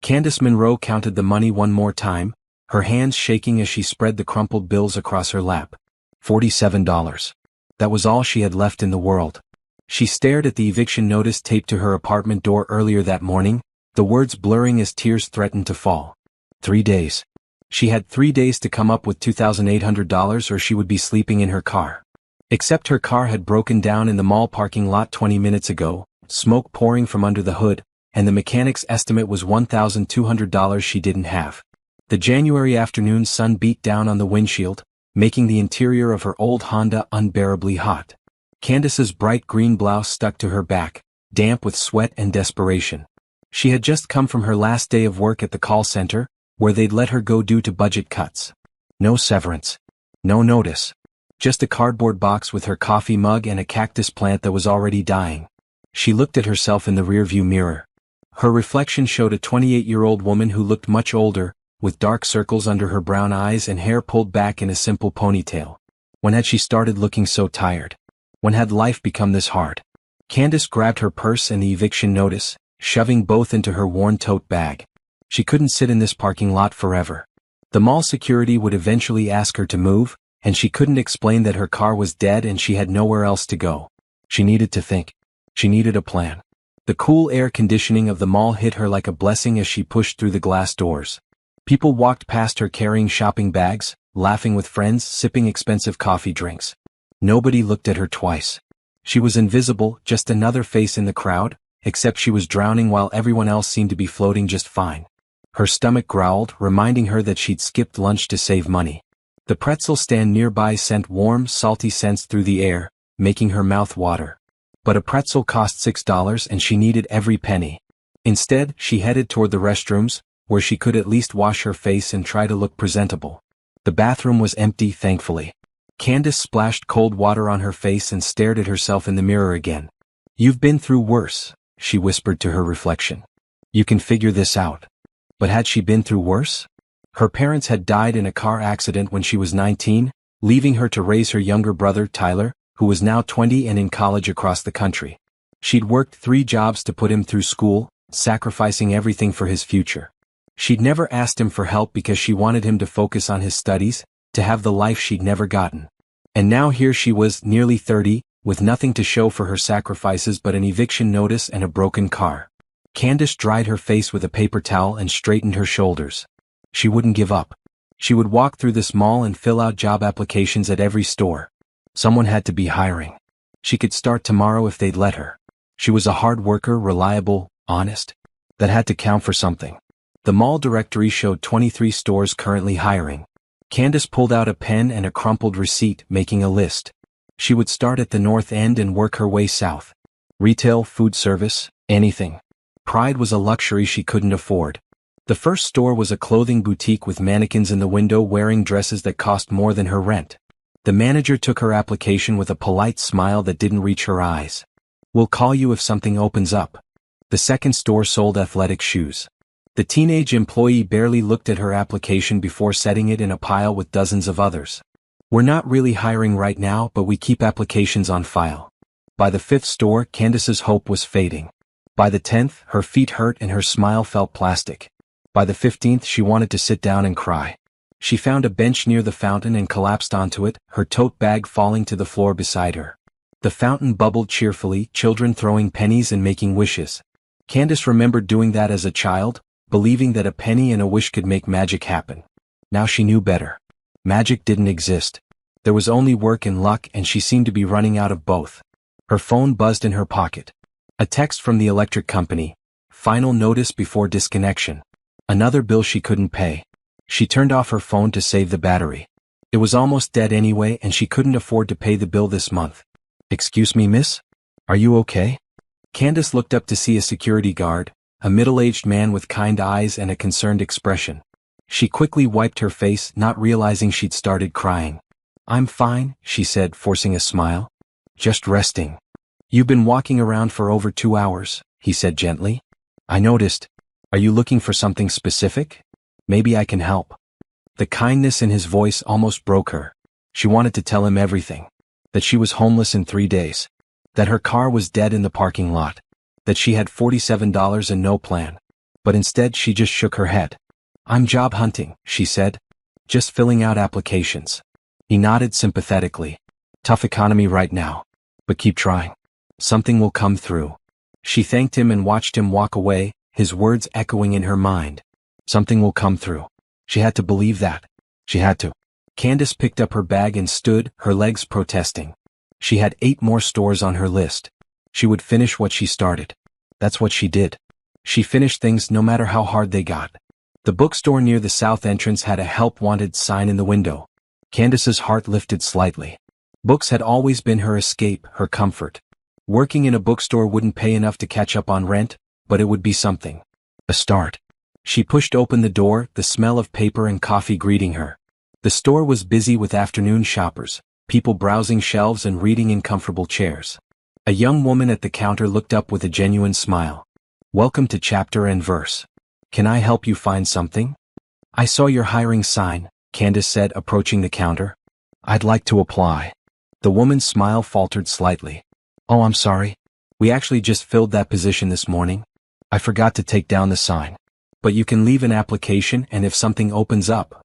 Candace Monroe counted the money one more time, her hands shaking as she spread the crumpled bills across her lap. $47. That was all she had left in the world. She stared at the eviction notice taped to her apartment door earlier that morning, the words blurring as tears threatened to fall. 3 days. She had 3 days to come up with $2,800 or she would be sleeping in her car. Except her car had broken down in the mall parking lot 20 minutes ago, smoke pouring from under the hood, and the mechanic's estimate was $1,200 she didn't have. The January afternoon sun beat down on the windshield, making the interior of her old Honda unbearably hot. Candace's bright green blouse stuck to her back, damp with sweat and desperation. She had just come from her last day of work at the call center, where they'd let her go due to budget cuts. No severance. No notice. Just a cardboard box with her coffee mug and a cactus plant that was already dying. She looked at herself in the rearview mirror. Her reflection showed a 28-year-old woman who looked much older, with dark circles under her brown eyes and hair pulled back in a simple ponytail. When had she started looking so tired? When had life become this hard? Candace grabbed her purse and the eviction notice, shoving both into her worn tote bag. She couldn't sit in this parking lot forever. The mall security would eventually ask her to move, and she couldn't explain that her car was dead and she had nowhere else to go. She needed to think. She needed a plan. The cool air conditioning of the mall hit her like a blessing as she pushed through the glass doors. People walked past her carrying shopping bags, laughing with friends, sipping expensive coffee drinks. Nobody looked at her twice. She was invisible, just another face in the crowd, except she was drowning while everyone else seemed to be floating just fine. Her stomach growled, reminding her that she'd skipped lunch to save money. The pretzel stand nearby sent warm, salty scents through the air, making her mouth water. But a pretzel cost $6 and she needed every penny. Instead, she headed toward the restrooms, where she could at least wash her face and try to look presentable. The bathroom was empty, thankfully. Candace splashed cold water on her face and stared at herself in the mirror again. "You've been through worse," she whispered to her reflection. "You can figure this out." But had she been through worse? Her parents had died in a car accident when she was 19, leaving her to raise her younger brother, Tyler, who was now 20 and in college across the country. She'd worked 3 jobs to put him through school, sacrificing everything for his future. She'd never asked him for help because she wanted him to focus on his studies, to have the life she'd never gotten. And now here she was, nearly 30, with nothing to show for her sacrifices but an eviction notice and a broken car. Candace dried her face with a paper towel and straightened her shoulders. She wouldn't give up. She would walk through this mall and fill out job applications at every store. Someone had to be hiring. She could start tomorrow if they'd let her. She was a hard worker, reliable, honest. That had to count for something. The mall directory showed 23 stores currently hiring. Candace pulled out a pen and a crumpled receipt, making a list. She would start at the north end and work her way south. Retail, food service, anything. Pride was a luxury she couldn't afford. The first store was a clothing boutique with mannequins in the window wearing dresses that cost more than her rent. The manager took her application with a polite smile that didn't reach her eyes. "We'll call you if something opens up." The second store sold athletic shoes. The teenage employee barely looked at her application before setting it in a pile with dozens of others. "We're not really hiring right now, but we keep applications on file." By the 5th store, Candace's hope was fading. By the 10th, her feet hurt and her smile felt plastic. By the 15th, she wanted to sit down and cry. She found a bench near the fountain and collapsed onto it, her tote bag falling to the floor beside her. The fountain bubbled cheerfully, children throwing pennies and making wishes. Candace remembered doing that as a child, believing that a penny and a wish could make magic happen. Now she knew better. Magic didn't exist. There was only work and luck, and she seemed to be running out of both. Her phone buzzed in her pocket. A text from the electric company. Final notice before disconnection. Another bill she couldn't pay. She turned off her phone to save the battery. It was almost dead anyway and she couldn't afford to pay the bill this month. "Excuse me, miss? Are you okay?" Candace looked up to see a security guard, a middle-aged man with kind eyes and a concerned expression. She quickly wiped her face, not realizing she'd started crying. "I'm fine," she said, forcing a smile. "Just resting." "You've been walking around for over 2 hours," he said gently. "I noticed. Are you looking for something specific? Maybe I can help." The kindness in his voice almost broke her. She wanted to tell him everything. That she was homeless in 3 days. That her car was dead in the parking lot. That she had $47 and no plan. But instead she just shook her head. "I'm job hunting," she said. "Just filling out applications." He nodded sympathetically. "Tough economy right now. But keep trying. Something will come through." She thanked him and watched him walk away, his words echoing in her mind. Something will come through. She had to believe that. She had to. Candace picked up her bag and stood, her legs protesting. She had 8 more stores on her list. She would finish what she started. That's what she did. She finished things no matter how hard they got. The bookstore near the south entrance had a help wanted sign in the window. Candace's heart lifted slightly. Books had always been her escape, her comfort. Working in a bookstore wouldn't pay enough to catch up on rent, but it would be something. A start. She pushed open the door, the smell of paper and coffee greeting her. The store was busy with afternoon shoppers, people browsing shelves and reading in comfortable chairs. A young woman at the counter looked up with a genuine smile. "Welcome to Chapter and Verse. Can I help you find something?" "I saw your hiring sign," Candace said, approaching the counter. "I'd like to apply." The woman's smile faltered slightly. "Oh, I'm sorry. We actually just filled that position this morning. I forgot to take down the sign. But you can leave an application and if something opens up."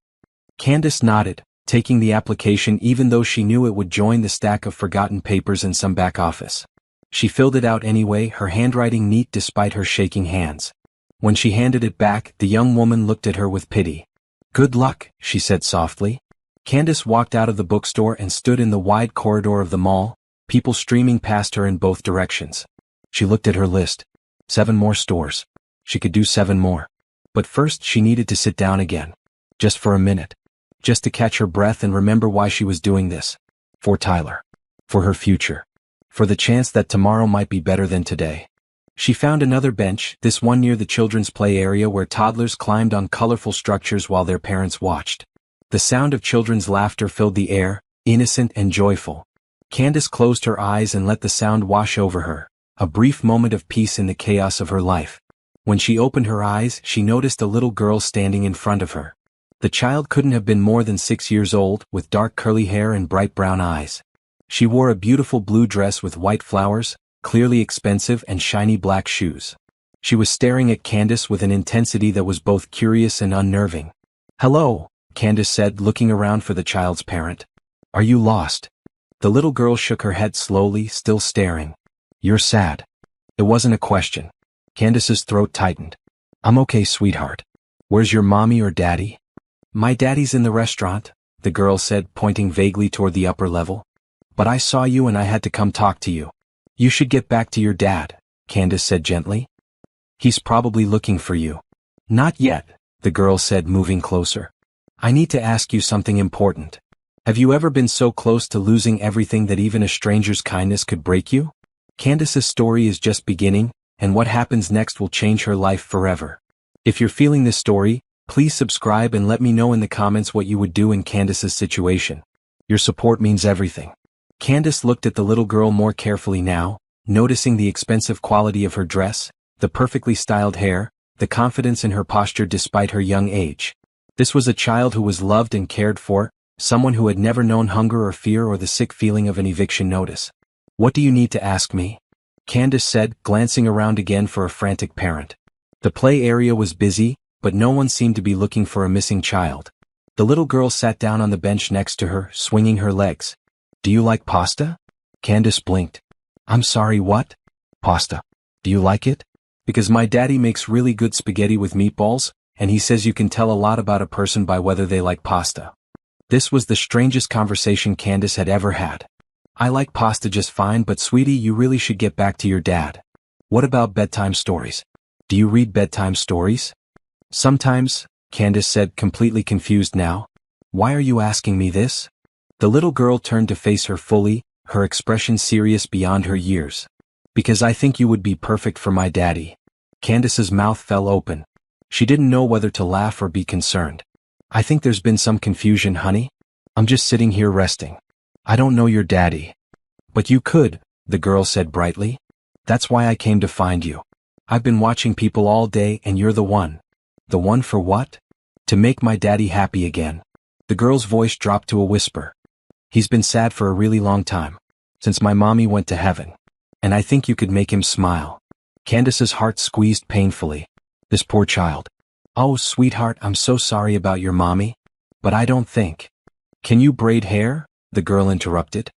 Candace nodded, taking the application even though she knew it would join the stack of forgotten papers in some back office. She filled it out anyway, her handwriting neat despite her shaking hands. When she handed it back, the young woman looked at her with pity. "Good luck," she said softly. Candace walked out of the bookstore and stood in the wide corridor of the mall, people streaming past her in both directions. She looked at her list. 7 more stores. She could do 7 more. But first she needed to sit down again. Just for a minute. Just to catch her breath and remember why she was doing this. For Tyler. For her future. For the chance that tomorrow might be better than today. She found another bench, this one near the children's play area where toddlers climbed on colorful structures while their parents watched. The sound of children's laughter filled the air, innocent and joyful. Candace closed her eyes and let the sound wash over her, a brief moment of peace in the chaos of her life. When she opened her eyes, she noticed a little girl standing in front of her. The child couldn't have been more than 6 years old, with dark curly hair and bright brown eyes. She wore a beautiful blue dress with white flowers, clearly expensive, and shiny black shoes. She was staring at Candace with an intensity that was both curious and unnerving. "Hello," Candace said, looking around for the child's parent. "Are you lost?" The little girl shook her head slowly, still staring. "You're sad." It wasn't a question. Candace's throat tightened. "I'm okay, sweetheart. Where's your mommy or daddy?" "My daddy's in the restaurant," the girl said, pointing vaguely toward the upper level. "But I saw you and I had to come talk to you." "You should get back to your dad," Candace said gently. "He's probably looking for you." "Not yet," the girl said, moving closer. "I need to ask you something important. Have you ever been so close to losing everything that even a stranger's kindness could break you?" Candace's story is just beginning, and what happens next will change her life forever. If you're feeling this story, please subscribe and let me know in the comments what you would do in Candace's situation. Your support means everything. Candace looked at the little girl more carefully now, noticing the expensive quality of her dress, the perfectly styled hair, the confidence in her posture despite her young age. This was a child who was loved and cared for, someone who had never known hunger or fear or the sick feeling of an eviction notice. "What do you need to ask me?" Candace said, glancing around again for a frantic parent. The play area was busy, but no one seemed to be looking for a missing child. The little girl sat down on the bench next to her, swinging her legs. "Do you like pasta?" Candace blinked. "I'm sorry, what?" "Pasta. Do you like it?" "Because my daddy makes really good spaghetti with meatballs, and he says you can tell a lot about a person by whether they like pasta." This was the strangest conversation Candace had ever had. "I like pasta just fine, but sweetie, you really should get back to your dad." "What about bedtime stories? Do you read bedtime stories?" "Sometimes," Candace said, completely confused now. "Why are you asking me this?" The little girl turned to face her fully, her expression serious beyond her years. "Because I think you would be perfect for my daddy." Candace's mouth fell open. She didn't know whether to laugh or be concerned. "I think there's been some confusion, honey. I'm just sitting here resting. I don't know your daddy." "But you could," the girl said brightly. "That's why I came to find you. I've been watching people all day and you're the one." "The one for what?" "To make my daddy happy again." The girl's voice dropped to a whisper. "He's been sad for a really long time. Since my mommy went to heaven. And I think you could make him smile." Candace's heart squeezed painfully. This poor child. Oh, sweetheart, I'm so sorry about your mommy. But I don't think. Can you braid hair? The girl interrupted.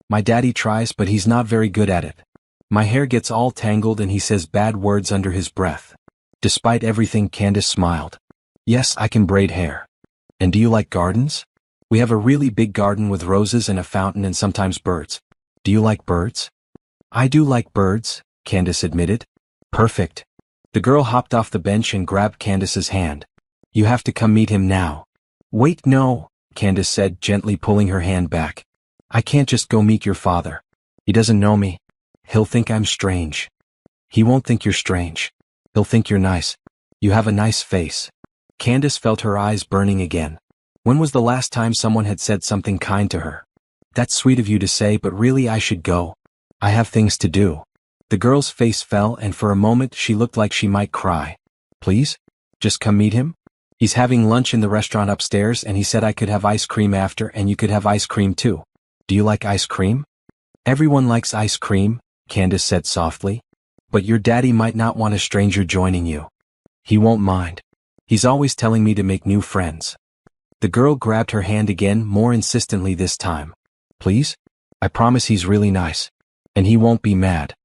My daddy tries, but he's not very good at it. My hair gets all tangled and he says bad words under his breath. Despite everything, Candace smiled. Yes, I can braid hair. And do you like gardens? We have a really big garden with roses and a fountain and sometimes birds. Do you like birds? I do like birds, Candace admitted. Perfect. The girl hopped off the bench and grabbed Candace's hand. You have to come meet him now. Wait, no, Candace said, gently pulling her hand back. I can't just go meet your father. He doesn't know me. He'll think I'm strange. He won't think you're strange. He'll think you're nice. You have a nice face. Candace felt her eyes burning again. When was the last time someone had said something kind to her? That's sweet of you to say, but really I should go. I have things to do. The girl's face fell and for a moment she looked like she might cry. Please? Just come meet him? He's having lunch in the restaurant upstairs and he said I could have ice cream after and you could have ice cream too. Do you like ice cream? Everyone likes ice cream, Candace said softly. But your daddy might not want a stranger joining you. He won't mind. He's always telling me to make new friends. The girl grabbed her hand again, more insistently this time. Please? I promise he's really nice. And he won't be mad.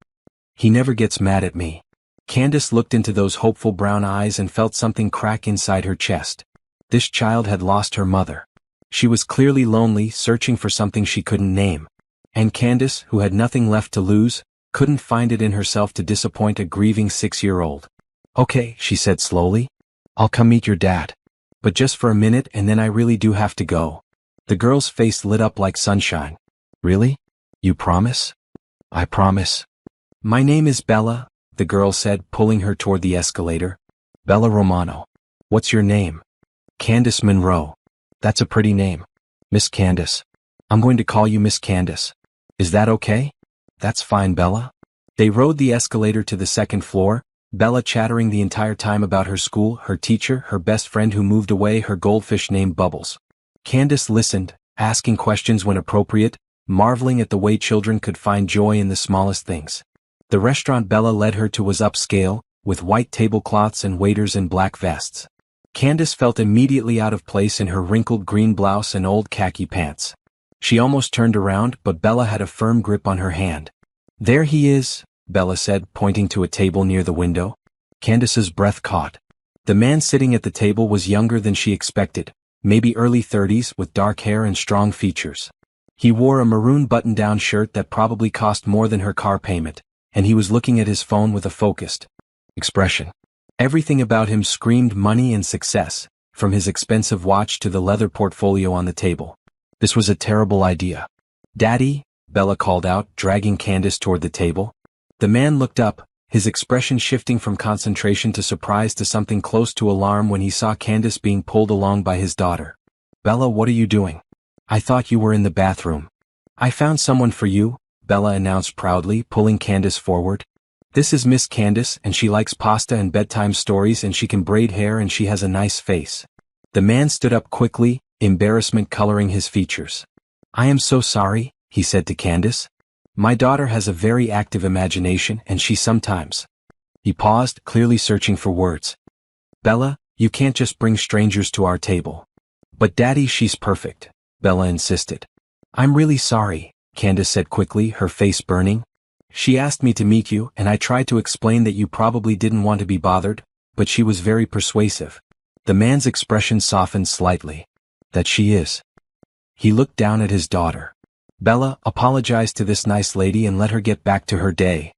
He never gets mad at me. Candace looked into those hopeful brown eyes and felt something crack inside her chest. This child had lost her mother. She was clearly lonely, searching for something she couldn't name. And Candace, who had nothing left to lose, couldn't find it in herself to disappoint a grieving 6-year-old. Okay, she said slowly. I'll come meet your dad. But just for a minute and then I really do have to go. The girl's face lit up like sunshine. Really? You promise? I promise. My name is Bella, the girl said, pulling her toward the escalator. Bella Romano. What's your name? Candace Monroe. That's a pretty name. Miss Candace. I'm going to call you Miss Candace. Is that okay? That's fine, Bella. They rode the escalator to the second floor, Bella chattering the entire time about her school, her teacher, her best friend who moved away, her goldfish named Bubbles. Candace listened, asking questions when appropriate, marveling at the way children could find joy in the smallest things. The restaurant Bella led her to was upscale, with white tablecloths and waiters in black vests. Candace felt immediately out of place in her wrinkled green blouse and old khaki pants. She almost turned around, but Bella had a firm grip on her hand. There he is, Bella said, pointing to a table near the window. Candace's breath caught. The man sitting at the table was younger than she expected, maybe early 30s, with dark hair and strong features. He wore a maroon button-down shirt that probably cost more than her car payment, and he was looking at his phone with a focused expression. Everything about him screamed money and success, from his expensive watch to the leather portfolio on the table. This was a terrible idea. Daddy, Bella called out, dragging Candace toward the table. The man looked up, his expression shifting from concentration to surprise to something close to alarm when he saw Candace being pulled along by his daughter. Bella, what are you doing? I thought you were in the bathroom. I found someone for you, Bella announced proudly, pulling Candace forward. This is Miss Candace and she likes pasta and bedtime stories and she can braid hair and she has a nice face. The man stood up quickly, embarrassment coloring his features. I am so sorry, he said to Candace. My daughter has a very active imagination and she sometimes. He paused, clearly searching for words. Bella, you can't just bring strangers to our table. But Daddy, she's perfect, Bella insisted. I'm really sorry, Candace said quickly, her face burning. She asked me to meet you and I tried to explain that you probably didn't want to be bothered, but she was very persuasive. The man's expression softened slightly. That she is. He looked down at his daughter. Bella, apologize to this nice lady and let her get back to her day.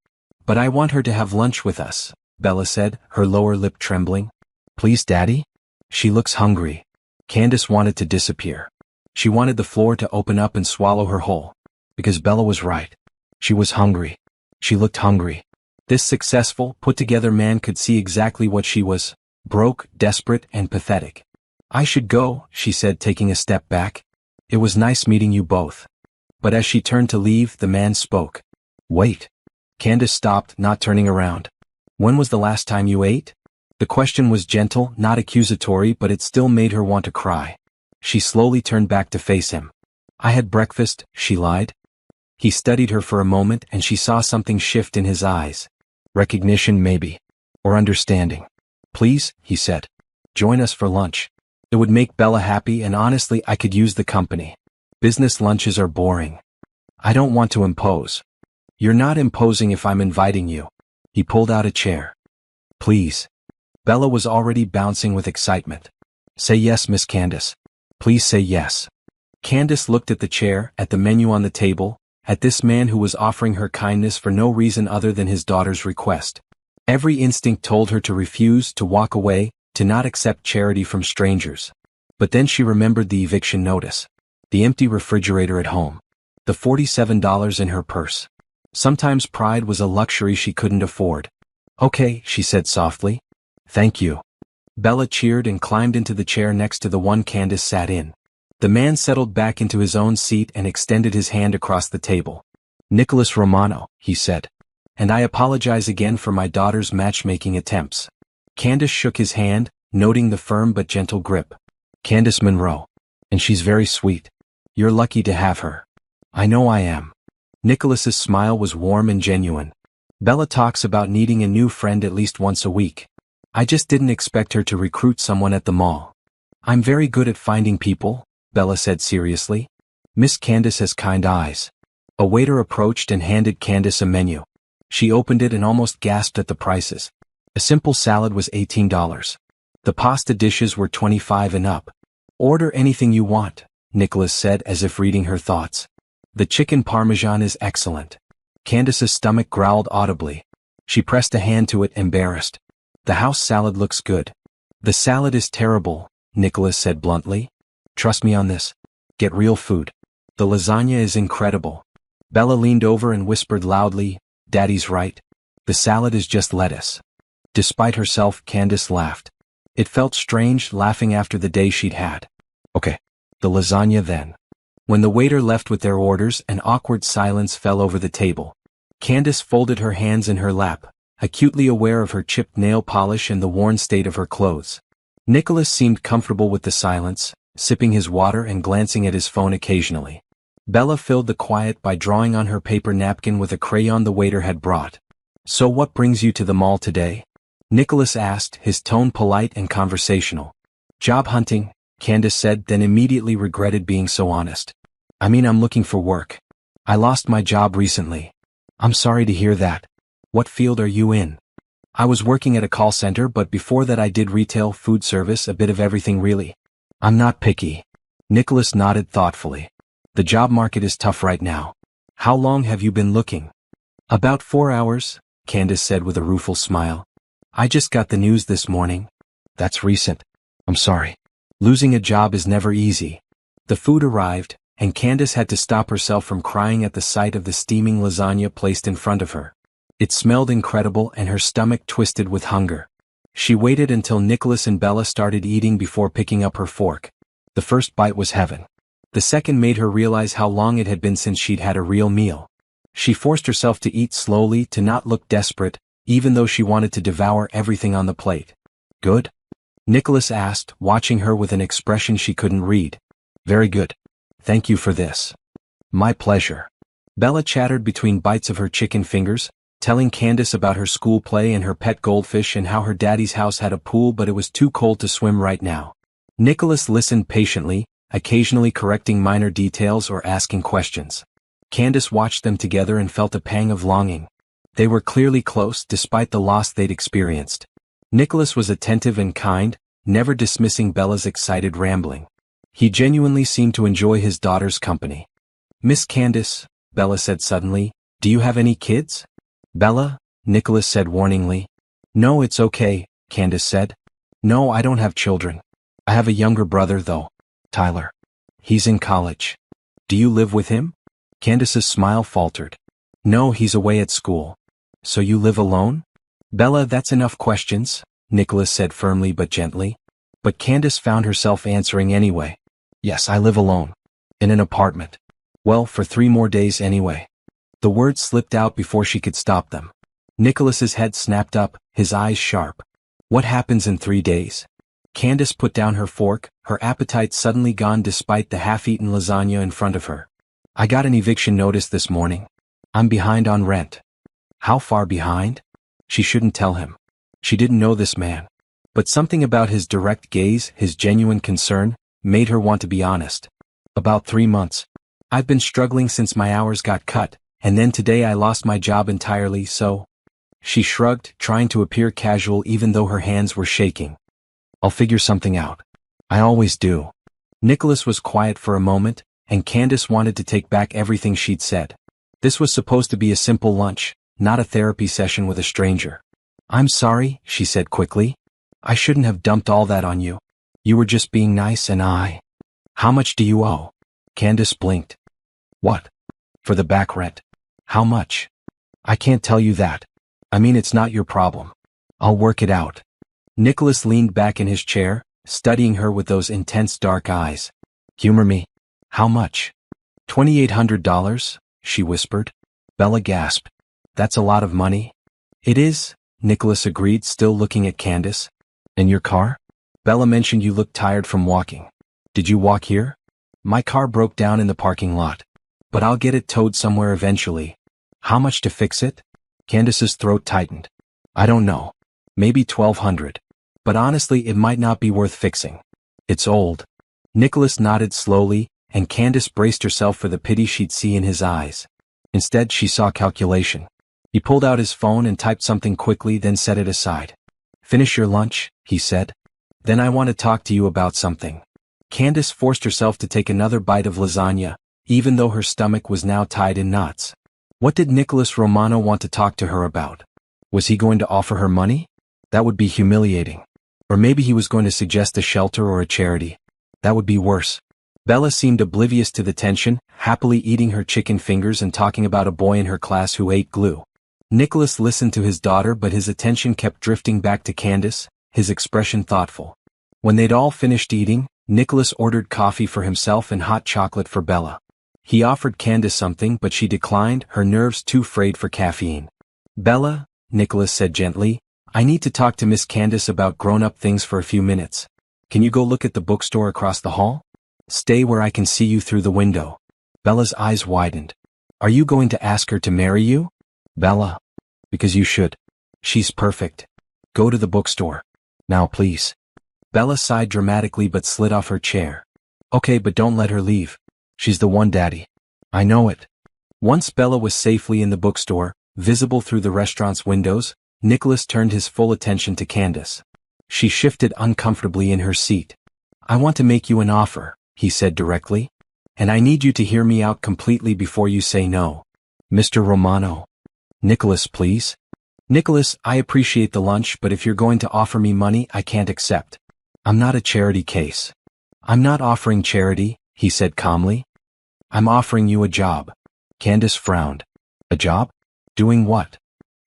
But I want her to have lunch with us, Bella said, her lower lip trembling. Please, Daddy? She looks hungry. Candace wanted to disappear. She wanted the floor to open up and swallow her whole. Because Bella was right. She was hungry. She looked hungry. This successful, put-together man could see exactly what she was. Broke, desperate, and pathetic. I should go, she said, taking a step back. It was nice meeting you both. But as she turned to leave, the man spoke. Wait. Candace stopped, not turning around. When was the last time you ate? The question was gentle, not accusatory, but it still made her want to cry. She slowly turned back to face him. I had breakfast, she lied. He studied her for a moment and she saw something shift in his eyes. Recognition maybe. Or understanding. Please, he said. Join us for lunch. It would make Bella happy and honestly I could use the company. Business lunches are boring. I don't want to impose. You're not imposing if I'm inviting you. He pulled out a chair. Please. Bella was already bouncing with excitement. Say yes, Miss Candace. Please say yes. Candace looked at the chair, at the menu on the table, at this man who was offering her kindness for no reason other than his daughter's request. Every instinct told her to refuse, to walk away, to not accept charity from strangers. But then she remembered the eviction notice. The empty refrigerator at home. The $47 in her purse. Sometimes pride was a luxury she couldn't afford. Okay, she said softly. Thank you. Bella cheered and climbed into the chair next to the one Candace sat in. The man settled back into his own seat and extended his hand across the table. Nicholas Romano, he said. And I apologize again for my daughter's matchmaking attempts. Candace shook his hand, noting the firm but gentle grip. Candace Monroe. And she's very sweet. You're lucky to have her. I know I am. Nicholas's smile was warm and genuine. Bella talks about needing a new friend at least once a week. I just didn't expect her to recruit someone at the mall. I'm very good at finding people, Bella said seriously. Miss Candace has kind eyes. A waiter approached and handed Candace a menu. She opened it and almost gasped at the prices. A simple salad was $18. The pasta dishes were $25 and up. Order anything you want, Nicholas said as if reading her thoughts. The chicken parmesan is excellent. Candace's stomach growled audibly. She pressed a hand to it, embarrassed. The house salad looks good. The salad is terrible, Nicholas said bluntly. Trust me on this. Get real food. The lasagna is incredible. Bella leaned over and whispered loudly, Daddy's right. The salad is just lettuce. Despite herself, Candace laughed. It felt strange laughing after the day she'd had. Okay. The lasagna then. When the waiter left with their orders, an awkward silence fell over the table. Candace folded her hands in her lap, acutely aware of her chipped nail polish and the worn state of her clothes. Nicholas seemed comfortable with the silence, sipping his water and glancing at his phone occasionally. Bella filled the quiet by drawing on her paper napkin with a crayon the waiter had brought. So what brings you to the mall today? Nicholas asked, his tone polite and conversational. Job hunting, Candace said, then immediately regretted being so honest. I mean, I'm looking for work. I lost my job recently. I'm sorry to hear that. What field are you in? I was working at a call center, but before that I did retail, food service, a bit of everything really. I'm not picky. Nicholas nodded thoughtfully. The job market is tough right now. How long have you been looking? About 4 hours, Candace said with a rueful smile. I just got the news this morning. That's recent. I'm sorry. Losing a job is never easy. The food arrived, and Candace had to stop herself from crying at the sight of the steaming lasagna placed in front of her. It smelled incredible and her stomach twisted with hunger. She waited until Nicholas and Bella started eating before picking up her fork. The first bite was heaven. The second made her realize how long it had been since she'd had a real meal. She forced herself to eat slowly, to not look desperate, even though she wanted to devour everything on the plate. Good? Nicholas asked, watching her with an expression she couldn't read. Very good. Thank you for this. My pleasure. Bella chattered between bites of her chicken fingers, telling Candace about her school play and her pet goldfish and how her daddy's house had a pool but it was too cold to swim right now. Nicholas listened patiently, occasionally correcting minor details or asking questions. Candace watched them together and felt a pang of longing. They were clearly close despite the loss they'd experienced. Nicholas was attentive and kind, never dismissing Bella's excited rambling. He genuinely seemed to enjoy his daughter's company. Miss Candace, Bella said suddenly, do you have any kids? Bella, Nicholas said warningly. No, it's okay, Candace said. No, I don't have children. I have a younger brother though. Tyler. He's in college. Do you live with him? Candace's smile faltered. No, he's away at school. So you live alone? Bella, that's enough questions, Nicholas said firmly but gently. But Candace found herself answering anyway. Yes, I live alone. In an apartment. Well, for 3 more days anyway. The words slipped out before she could stop them. Nicholas's head snapped up, his eyes sharp. What happens in 3 days? Candace put down her fork, her appetite suddenly gone despite the half-eaten lasagna in front of her. I got an eviction notice this morning. I'm behind on rent. How far behind? She shouldn't tell him. She didn't know this man. But something about his direct gaze, his genuine concern, made her want to be honest. About 3 months. I've been struggling since my hours got cut, and then today I lost my job entirely, so... She shrugged, trying to appear casual even though her hands were shaking. I'll figure something out. I always do. Nicholas was quiet for a moment, and Candace wanted to take back everything she'd said. This was supposed to be a simple lunch, not a therapy session with a stranger. I'm sorry, she said quickly. I shouldn't have dumped all that on you. You were just being nice and I... How much do you owe? Candace blinked. What? For the back rent. How much? I can't tell you that. I mean, it's not your problem. I'll work it out. Nicholas leaned back in his chair, studying her with those intense dark eyes. Humor me. How much? $2,800, she whispered. Bella gasped. That's a lot of money. It is, Nicholas agreed, still looking at Candace. And your car? Bella mentioned you looked tired from walking. Did you walk here? My car broke down in the parking lot. But I'll get it towed somewhere eventually. How much to fix it? Candace's throat tightened. I don't know. Maybe $1,200. But honestly, it might not be worth fixing. It's old. Nicholas nodded slowly, and Candace braced herself for the pity she'd see in his eyes. Instead, she saw calculation. He pulled out his phone and typed something quickly, then set it aside. Finish your lunch, he said. Then I want to talk to you about something. Candace forced herself to take another bite of lasagna, even though her stomach was now tied in knots. What did Nicholas Romano want to talk to her about? Was he going to offer her money? That would be humiliating. Or maybe he was going to suggest a shelter or a charity. That would be worse. Bella seemed oblivious to the tension, happily eating her chicken fingers and talking about a boy in her class who ate glue. Nicholas listened to his daughter, but his attention kept drifting back to Candace, his expression thoughtful. When they'd all finished eating, Nicholas ordered coffee for himself and hot chocolate for Bella. He offered Candace something, but she declined, her nerves too frayed for caffeine. Bella, Nicholas said gently, I need to talk to Miss Candace about grown-up things for a few minutes. Can you go look at the bookstore across the hall? Stay where I can see you through the window. Bella's eyes widened. Are you going to ask her to marry you? Bella. Because you should. She's perfect. Go to the bookstore. Now please. Bella sighed dramatically but slid off her chair. Okay, but don't let her leave. She's the one, Daddy. I know it. Once Bella was safely in the bookstore, visible through the restaurant's windows, Nicholas turned his full attention to Candace. She shifted uncomfortably in her seat. I want to make you an offer, he said directly. And I need you to hear me out completely before you say no. Mr. Romano. Nicholas, please. Nicholas, I appreciate the lunch, but if you're going to offer me money, I can't accept. I'm not a charity case. I'm not offering charity, he said calmly. I'm offering you a job. Candace frowned. A job? Doing what?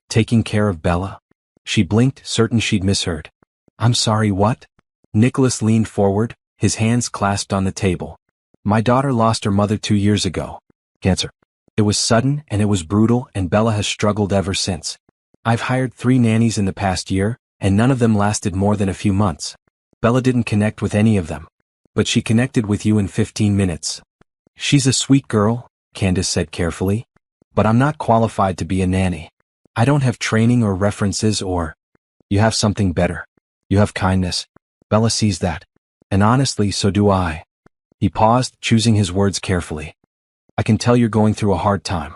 Taking care of Bella? She blinked, certain she'd misheard. I'm sorry, what? Nicholas leaned forward, his hands clasped on the table. My daughter lost her mother 2 years ago. Cancer. It was sudden and it was brutal, and Bella has struggled ever since. I've hired 3 nannies in the past year, and none of them lasted more than a few months. Bella didn't connect with any of them. But she connected with you in 15 minutes. She's a sweet girl, Candace said carefully. But I'm not qualified to be a nanny. I don't have training or references or... You have something better. You have kindness. Bella sees that. And honestly, so do I. He paused, choosing his words carefully. I can tell you're going through a hard time.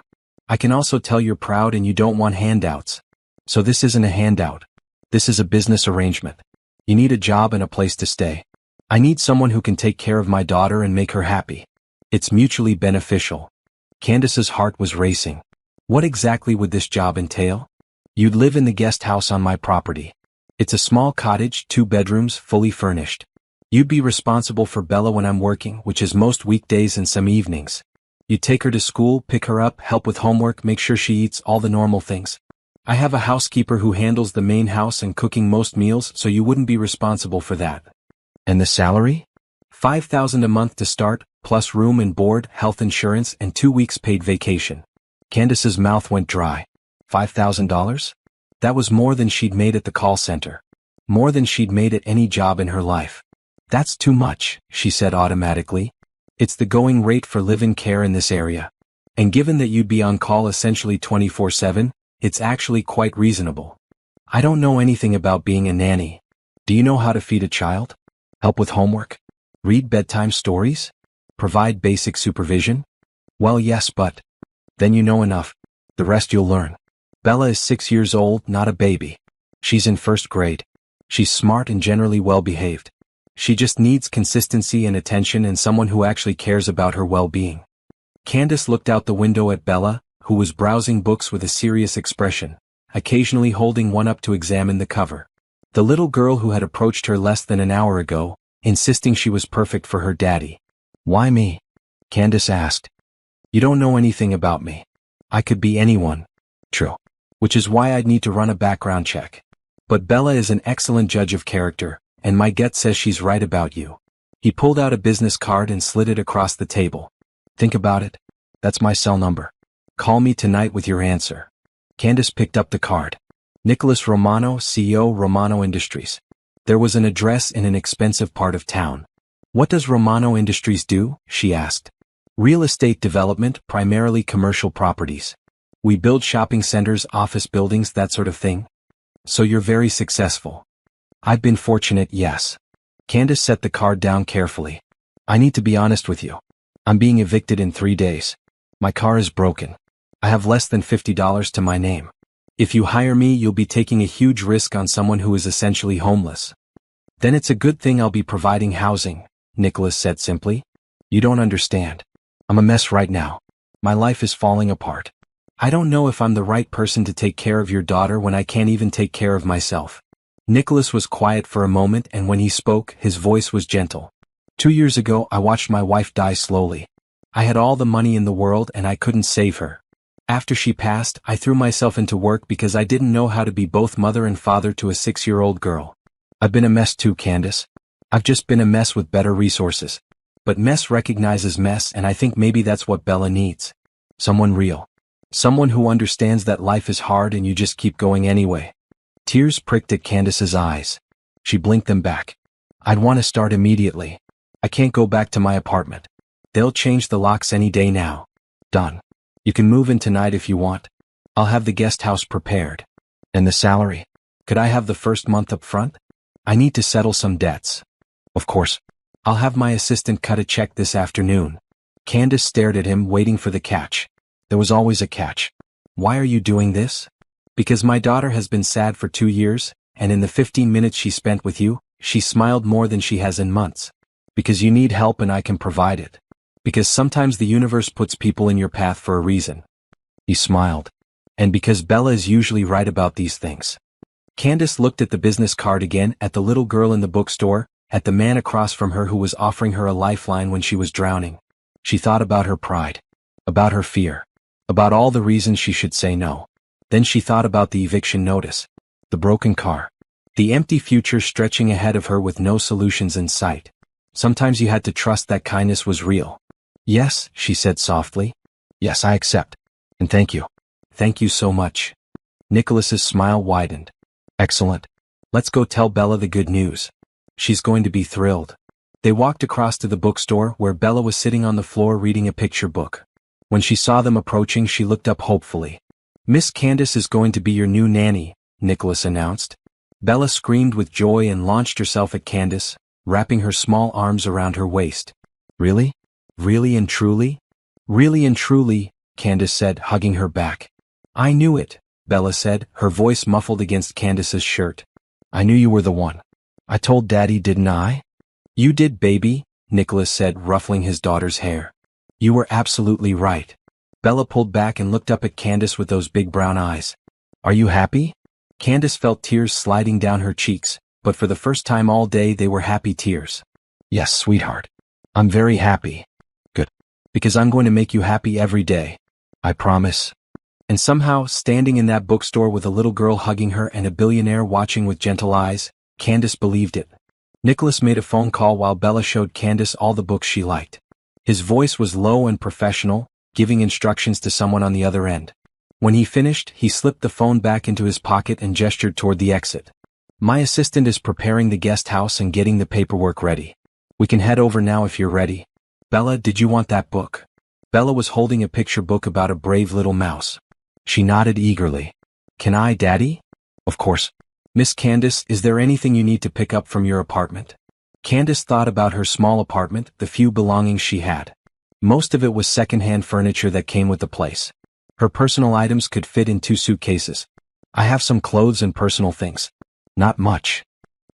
I can also tell you're proud and you don't want handouts. So this isn't a handout. This is a business arrangement. You need a job and a place to stay. I need someone who can take care of my daughter and make her happy. It's mutually beneficial. Candace's heart was racing. What exactly would this job entail? You'd live in the guest house on my property. It's a small cottage, 2 bedrooms, fully furnished. You'd be responsible for Bella when I'm working, which is most weekdays and some evenings. You'd take her to school, pick her up, help with homework, make sure she eats, all the normal things. I have a housekeeper who handles the main house and cooking most meals, so you wouldn't be responsible for that. And the salary? $5,000 a month to start, plus room and board, health insurance, and 2 weeks paid vacation. Candace's mouth went dry. $5,000? That was more than she'd made at the call center. More than she'd made at any job in her life. That's too much, she said automatically. It's the going rate for live-in care in this area. And given that you'd be on call essentially 24/7, it's actually quite reasonable. I don't know anything about being a nanny. Do you know how to feed a child? Help with homework? Read bedtime stories? Provide basic supervision? Well, yes, but then you know enough. The rest you'll learn. Bella is 6 years old, not a baby. She's in first grade. She's smart and generally well-behaved. She just needs consistency and attention and someone who actually cares about her well-being. Candace looked out the window at Bella, who was browsing books with a serious expression, occasionally holding one up to examine the cover. The little girl who had approached her less than an hour ago, insisting she was perfect for her daddy. Why me? Candace asked. You don't know anything about me. I could be anyone. True. Which is why I'd need to run a background check. But Bella is an excellent judge of character, and my gut says she's right about you. He pulled out a business card and slid it across the table. Think about it. That's my cell number. Call me tonight with your answer. Candace picked up the card. Nicholas Romano, CEO, Romano Industries. There was an address in an expensive part of town. What does Romano Industries do? She asked. Real estate development, primarily commercial properties. We build shopping centers, office buildings, that sort of thing. So you're very successful. I've been fortunate, yes. Candace set the card down carefully. I need to be honest with you. I'm being evicted in 3 days. My car is broken. I have less than $50 to my name. If you hire me, you'll be taking a huge risk on someone who is essentially homeless. Then it's a good thing I'll be providing housing, Nicholas said simply. You don't understand. I'm a mess right now. My life is falling apart. I don't know if I'm the right person to take care of your daughter when I can't even take care of myself. Nicholas was quiet for a moment, and when he spoke, his voice was gentle. 2 years ago, I watched my wife die slowly. I had all the money in the world and I couldn't save her. After she passed, I threw myself into work because I didn't know how to be both mother and father to a 6-year-old girl. I've been a mess too, Candace. I've just been a mess with better resources. But mess recognizes mess, and I think maybe that's what Bella needs. Someone real. Someone who understands that life is hard and you just keep going anyway. Tears pricked at Candace's eyes. She blinked them back. I'd want to start immediately. I can't go back to my apartment. They'll change the locks any day now. Done. You can move in tonight if you want. I'll have the guest house prepared. And the salary? Could I have the first month up front? I need to settle some debts. Of course. I'll have my assistant cut a check this afternoon. Candace stared at him, waiting for the catch. There was always a catch. Why are you doing this? Because my daughter has been sad for 2 years, and in the 15 minutes she spent with you, she smiled more than she has in months. Because you need help and I can provide it. Because sometimes the universe puts people in your path for a reason. He smiled. And because Bella is usually right about these things. Candace looked at the business card again, at the little girl in the bookstore, at the man across from her who was offering her a lifeline when she was drowning. She thought about her pride. About her fear. About all the reasons she should say no. Then she thought about the eviction notice. The broken car. The empty future stretching ahead of her with no solutions in sight. Sometimes you had to trust that kindness was real. Yes, she said softly. Yes, I accept. And thank you. Thank you so much. Nicholas's smile widened. Excellent. Let's go tell Bella the good news. She's going to be thrilled. They walked across to the bookstore where Bella was sitting on the floor reading a picture book. When she saw them approaching, she looked up hopefully. Miss Candace is going to be your new nanny, Nicholas announced. Bella screamed with joy and launched herself at Candace, wrapping her small arms around her waist. Really? Really and truly? Really and truly, Candace said, hugging her back. I knew it, Bella said, her voice muffled against Candace's shirt. I knew you were the one. I told Daddy, didn't I? You did, baby, Nicholas said, ruffling his daughter's hair. You were absolutely right. Bella pulled back and looked up at Candace with those big brown eyes. Are you happy? Candace felt tears sliding down her cheeks, but for the first time all day they were happy tears. Yes, sweetheart. I'm very happy. Good. Because I'm going to make you happy every day. I promise. And somehow, standing in that bookstore with a little girl hugging her and a billionaire watching with gentle eyes, Candace believed it. Nicholas made a phone call while Bella showed Candace all the books she liked. His voice was low and professional, giving instructions to someone on the other end. When he finished, he slipped the phone back into his pocket and gestured toward the exit. My assistant is preparing the guest house and getting the paperwork ready. We can head over now if you're ready. Bella, did you want that book? Bella was holding a picture book about a brave little mouse. She nodded eagerly. Can I, Daddy? Of course. Miss Candace, is there anything you need to pick up from your apartment? Candace thought about her small apartment, the few belongings she had. Most of it was second-hand furniture that came with the place. Her personal items could fit in 2 suitcases. I have some clothes and personal things. Not much.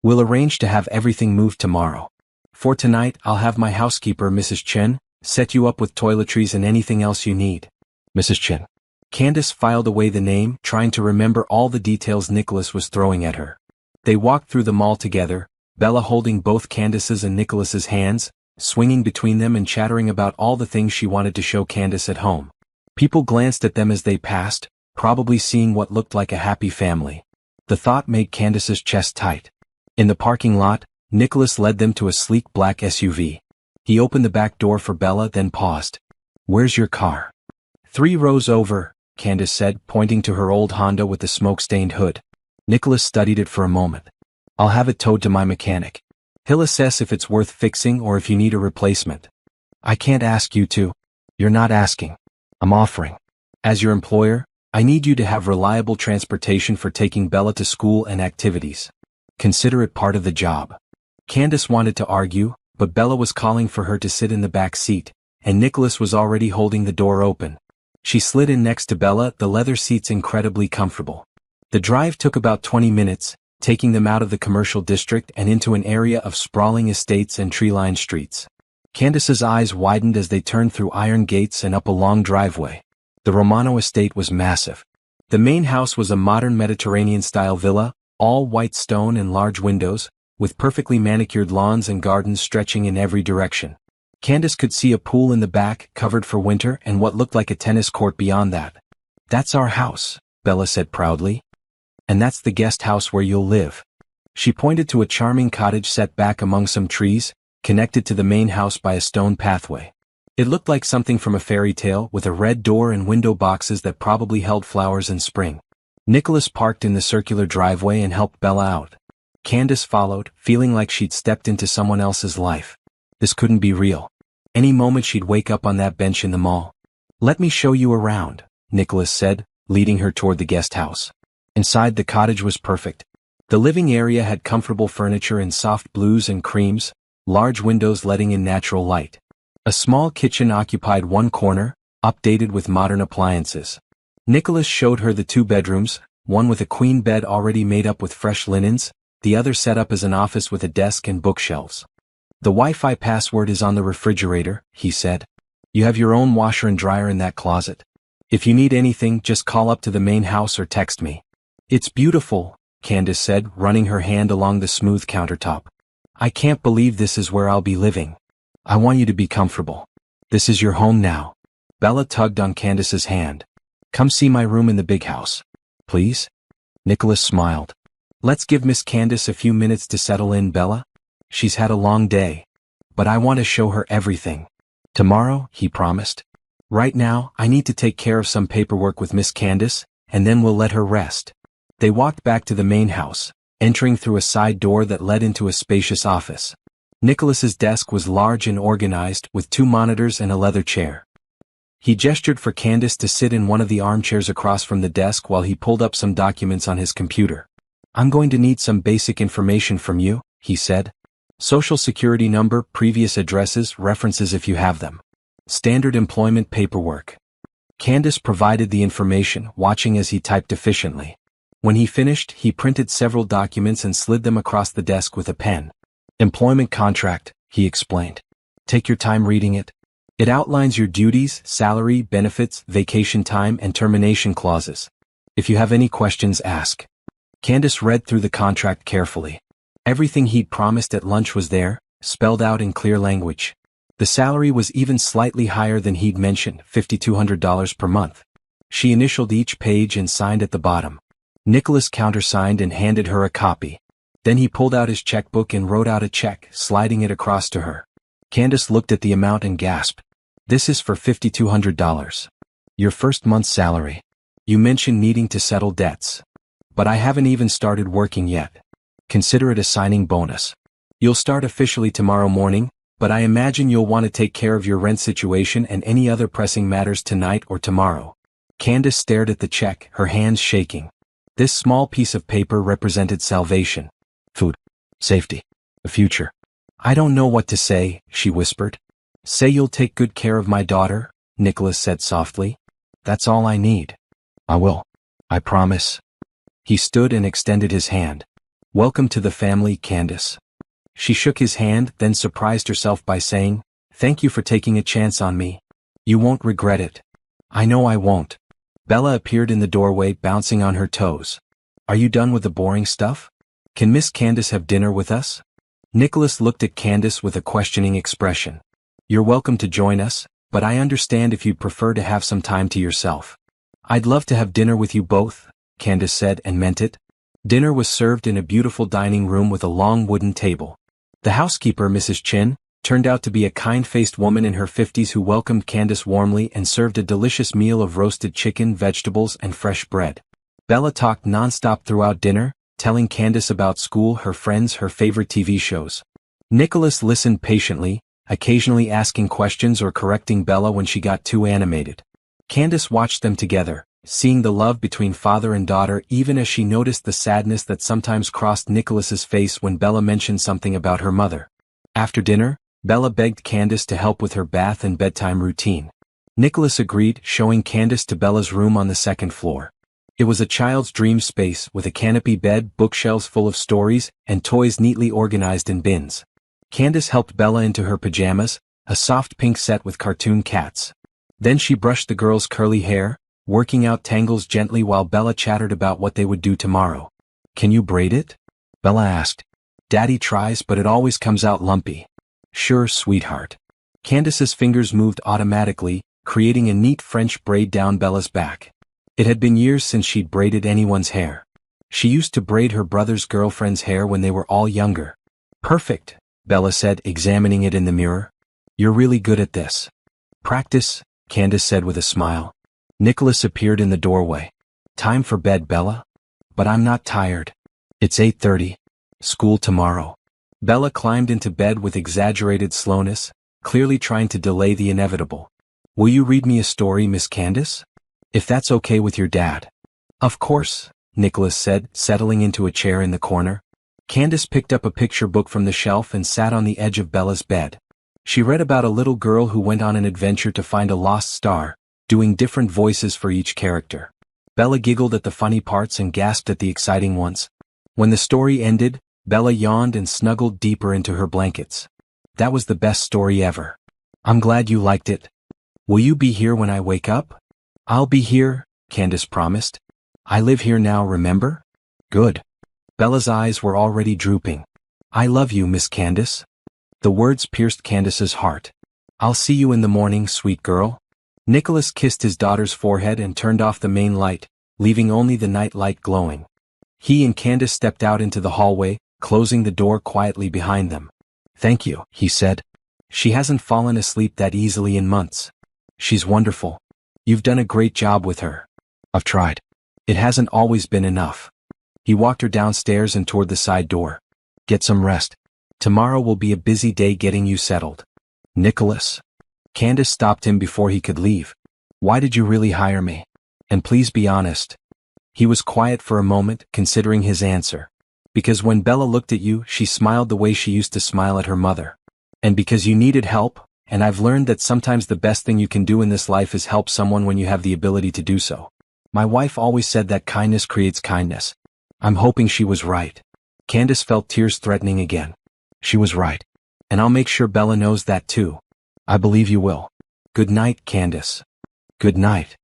We'll arrange to have everything moved tomorrow. For tonight, I'll have my housekeeper, Mrs. Chen, set you up with toiletries and anything else you need. Mrs. Chen. Candace filed away the name, trying to remember all the details Nicholas was throwing at her. They walked through the mall together, Bella holding both Candace's and Nicholas's hands, swinging between them and chattering about all the things she wanted to show Candace at home. People glanced at them as they passed, probably seeing what looked like a happy family. The thought made Candace's chest tight. In the parking lot, Nicholas led them to a sleek black SUV. He opened the back door for Bella, then paused. Where's your car? 3 rows over, Candace said, pointing to her old Honda with the smoke-stained hood. Nicholas studied it for a moment. I'll have it towed to my mechanic. He'll assess if it's worth fixing or if you need a replacement. I can't ask you to. You're not asking. I'm offering. As your employer, I need you to have reliable transportation for taking Bella to school and activities. Consider it part of the job. Candace wanted to argue, but Bella was calling for her to sit in the back seat, and Nicholas was already holding the door open. She slid in next to Bella, the leather seats incredibly comfortable. The drive took about 20 minutes, taking them out of the commercial district and into an area of sprawling estates and tree-lined streets. Candace's eyes widened as they turned through iron gates and up a long driveway. The Romano estate was massive. The main house was a modern Mediterranean-style villa, all white stone and large windows, with perfectly manicured lawns and gardens stretching in every direction. Candace could see a pool in the back, covered for winter, and what looked like a tennis court beyond that. That's our house, Bella said proudly. And that's the guest house where you'll live. She pointed to a charming cottage set back among some trees, connected to the main house by a stone pathway. It looked like something from a fairy tale, with a red door and window boxes that probably held flowers in spring. Nicholas parked in the circular driveway and helped Bella out. Candace followed, feeling like she'd stepped into someone else's life. This couldn't be real. Any moment she'd wake up on that bench in the mall. Let me show you around, Nicholas said, leading her toward the guest house. Inside, the cottage was perfect. The living area had comfortable furniture in soft blues and creams, large windows letting in natural light. A small kitchen occupied one corner, updated with modern appliances. Nicholas showed her the 2 bedrooms, one with a queen bed already made up with fresh linens, the other set up as an office with a desk and bookshelves. The Wi-Fi password is on the refrigerator, he said. You have your own washer and dryer in that closet. If you need anything, just call up to the main house or text me. It's beautiful, Candace said, running her hand along the smooth countertop. I can't believe this is where I'll be living. I want you to be comfortable. This is your home now. Bella tugged on Candace's hand. Come see my room in the big house. Please? Nicholas smiled. Let's give Miss Candace a few minutes to settle in, Bella. She's had a long day. But I want to show her everything. Tomorrow, he promised. Right now, I need to take care of some paperwork with Miss Candace, and then we'll let her rest. They walked back to the main house, entering through a side door that led into a spacious office. Nicholas's desk was large and organized, with 2 monitors and a leather chair. He gestured for Candace to sit in one of the armchairs across from the desk while he pulled up some documents on his computer. I'm going to need some basic information from you, he said. Social security number, previous addresses, references if you have them. Standard employment paperwork. Candace provided the information, watching as he typed efficiently. When he finished, he printed several documents and slid them across the desk with a pen. Employment contract, he explained. Take your time reading it. It outlines your duties, salary, benefits, vacation time, and termination clauses. If you have any questions, ask. Candace read through the contract carefully. Everything he'd promised at lunch was there, spelled out in clear language. The salary was even slightly higher than he'd mentioned, $5,200 per month. She initialed each page and signed at the bottom. Nicholas countersigned and handed her a copy. Then he pulled out his checkbook and wrote out a check, sliding it across to her. Candace looked at the amount and gasped. This is for $5,200. Your first month's salary. You mentioned needing to settle debts. But I haven't even started working yet. Consider it a signing bonus. You'll start officially tomorrow morning, but I imagine you'll want to take care of your rent situation and any other pressing matters tonight or tomorrow. Candace stared at the check, her hands shaking. This small piece of paper represented salvation, food, safety, a future. I don't know what to say, she whispered. Say you'll take good care of my daughter, Nicholas said softly. That's all I need. I will. I promise. He stood and extended his hand. Welcome to the family, Candace. She shook his hand, then surprised herself by saying, Thank you for taking a chance on me. You won't regret it. I know I won't. Bella appeared in the doorway, bouncing on her toes. Are you done with the boring stuff? Can Miss Candace have dinner with us? Nicholas looked at Candace with a questioning expression. You're welcome to join us, but I understand if you'd prefer to have some time to yourself. I'd love to have dinner with you both, Candace said, and meant it. Dinner was served in a beautiful dining room with a long wooden table. The housekeeper, Mrs. Chin, turned out to be a kind-faced woman in her 50s who welcomed Candace warmly and served a delicious meal of roasted chicken, vegetables, and fresh bread. Bella talked non-stop throughout dinner, telling Candace about school, her friends, her favorite TV shows. Nicholas listened patiently, occasionally asking questions or correcting Bella when she got too animated. Candace watched them together, seeing the love between father and daughter even as she noticed the sadness that sometimes crossed Nicholas's face when Bella mentioned something about her mother. After dinner, Bella begged Candace to help with her bath and bedtime routine. Nicholas agreed, showing Candace to Bella's room on the second floor. It was a child's dream space with a canopy bed, bookshelves full of stories, and toys neatly organized in bins. Candace helped Bella into her pajamas, a soft pink set with cartoon cats. Then she brushed the girl's curly hair, working out tangles gently while Bella chattered about what they would do tomorrow. Can you braid it? Bella asked. Daddy tries, but it always comes out lumpy. Sure, sweetheart. Candace's fingers moved automatically, creating a neat French braid down Bella's back. It had been years since she'd braided anyone's hair. She used to braid her brother's girlfriend's hair when they were all younger. Perfect, Bella said, examining it in the mirror. You're really good at this. Practice, Candace said with a smile. Nicholas appeared in the doorway. Time for bed, Bella? But I'm not tired. It's 8:30. School tomorrow. Bella climbed into bed with exaggerated slowness, clearly trying to delay the inevitable. Will you read me a story, Miss Candace? If that's okay with your dad. Of course, Nicholas said, settling into a chair in the corner. Candace picked up a picture book from the shelf and sat on the edge of Bella's bed. She read about a little girl who went on an adventure to find a lost star, doing different voices for each character. Bella giggled at the funny parts and gasped at the exciting ones. When the story ended, Bella yawned and snuggled deeper into her blankets. That was the best story ever. I'm glad you liked it. Will you be here when I wake up? I'll be here, Candace promised. I live here now, remember? Good. Bella's eyes were already drooping. I love you, Miss Candace. The words pierced Candace's heart. I'll see you in the morning, sweet girl. Nicholas kissed his daughter's forehead and turned off the main light, leaving only the night light glowing. He and Candace stepped out into the hallway, closing the door quietly behind them. Thank you, he said. She hasn't fallen asleep that easily in months. She's wonderful. You've done a great job with her. I've tried. It hasn't always been enough. He walked her downstairs and toward the side door. Get some rest. Tomorrow will be a busy day getting you settled. Nicholas. Candace stopped him before he could leave. Why did you really hire me? And please be honest. He was quiet for a moment, considering his answer. Because when Bella looked at you, she smiled the way she used to smile at her mother. And because you needed help, and I've learned that sometimes the best thing you can do in this life is help someone when you have the ability to do so. My wife always said that kindness creates kindness. I'm hoping she was right. Candace felt tears threatening again. She was right. And I'll make sure Bella knows that too. I believe you will. Good night, Candace. Good night.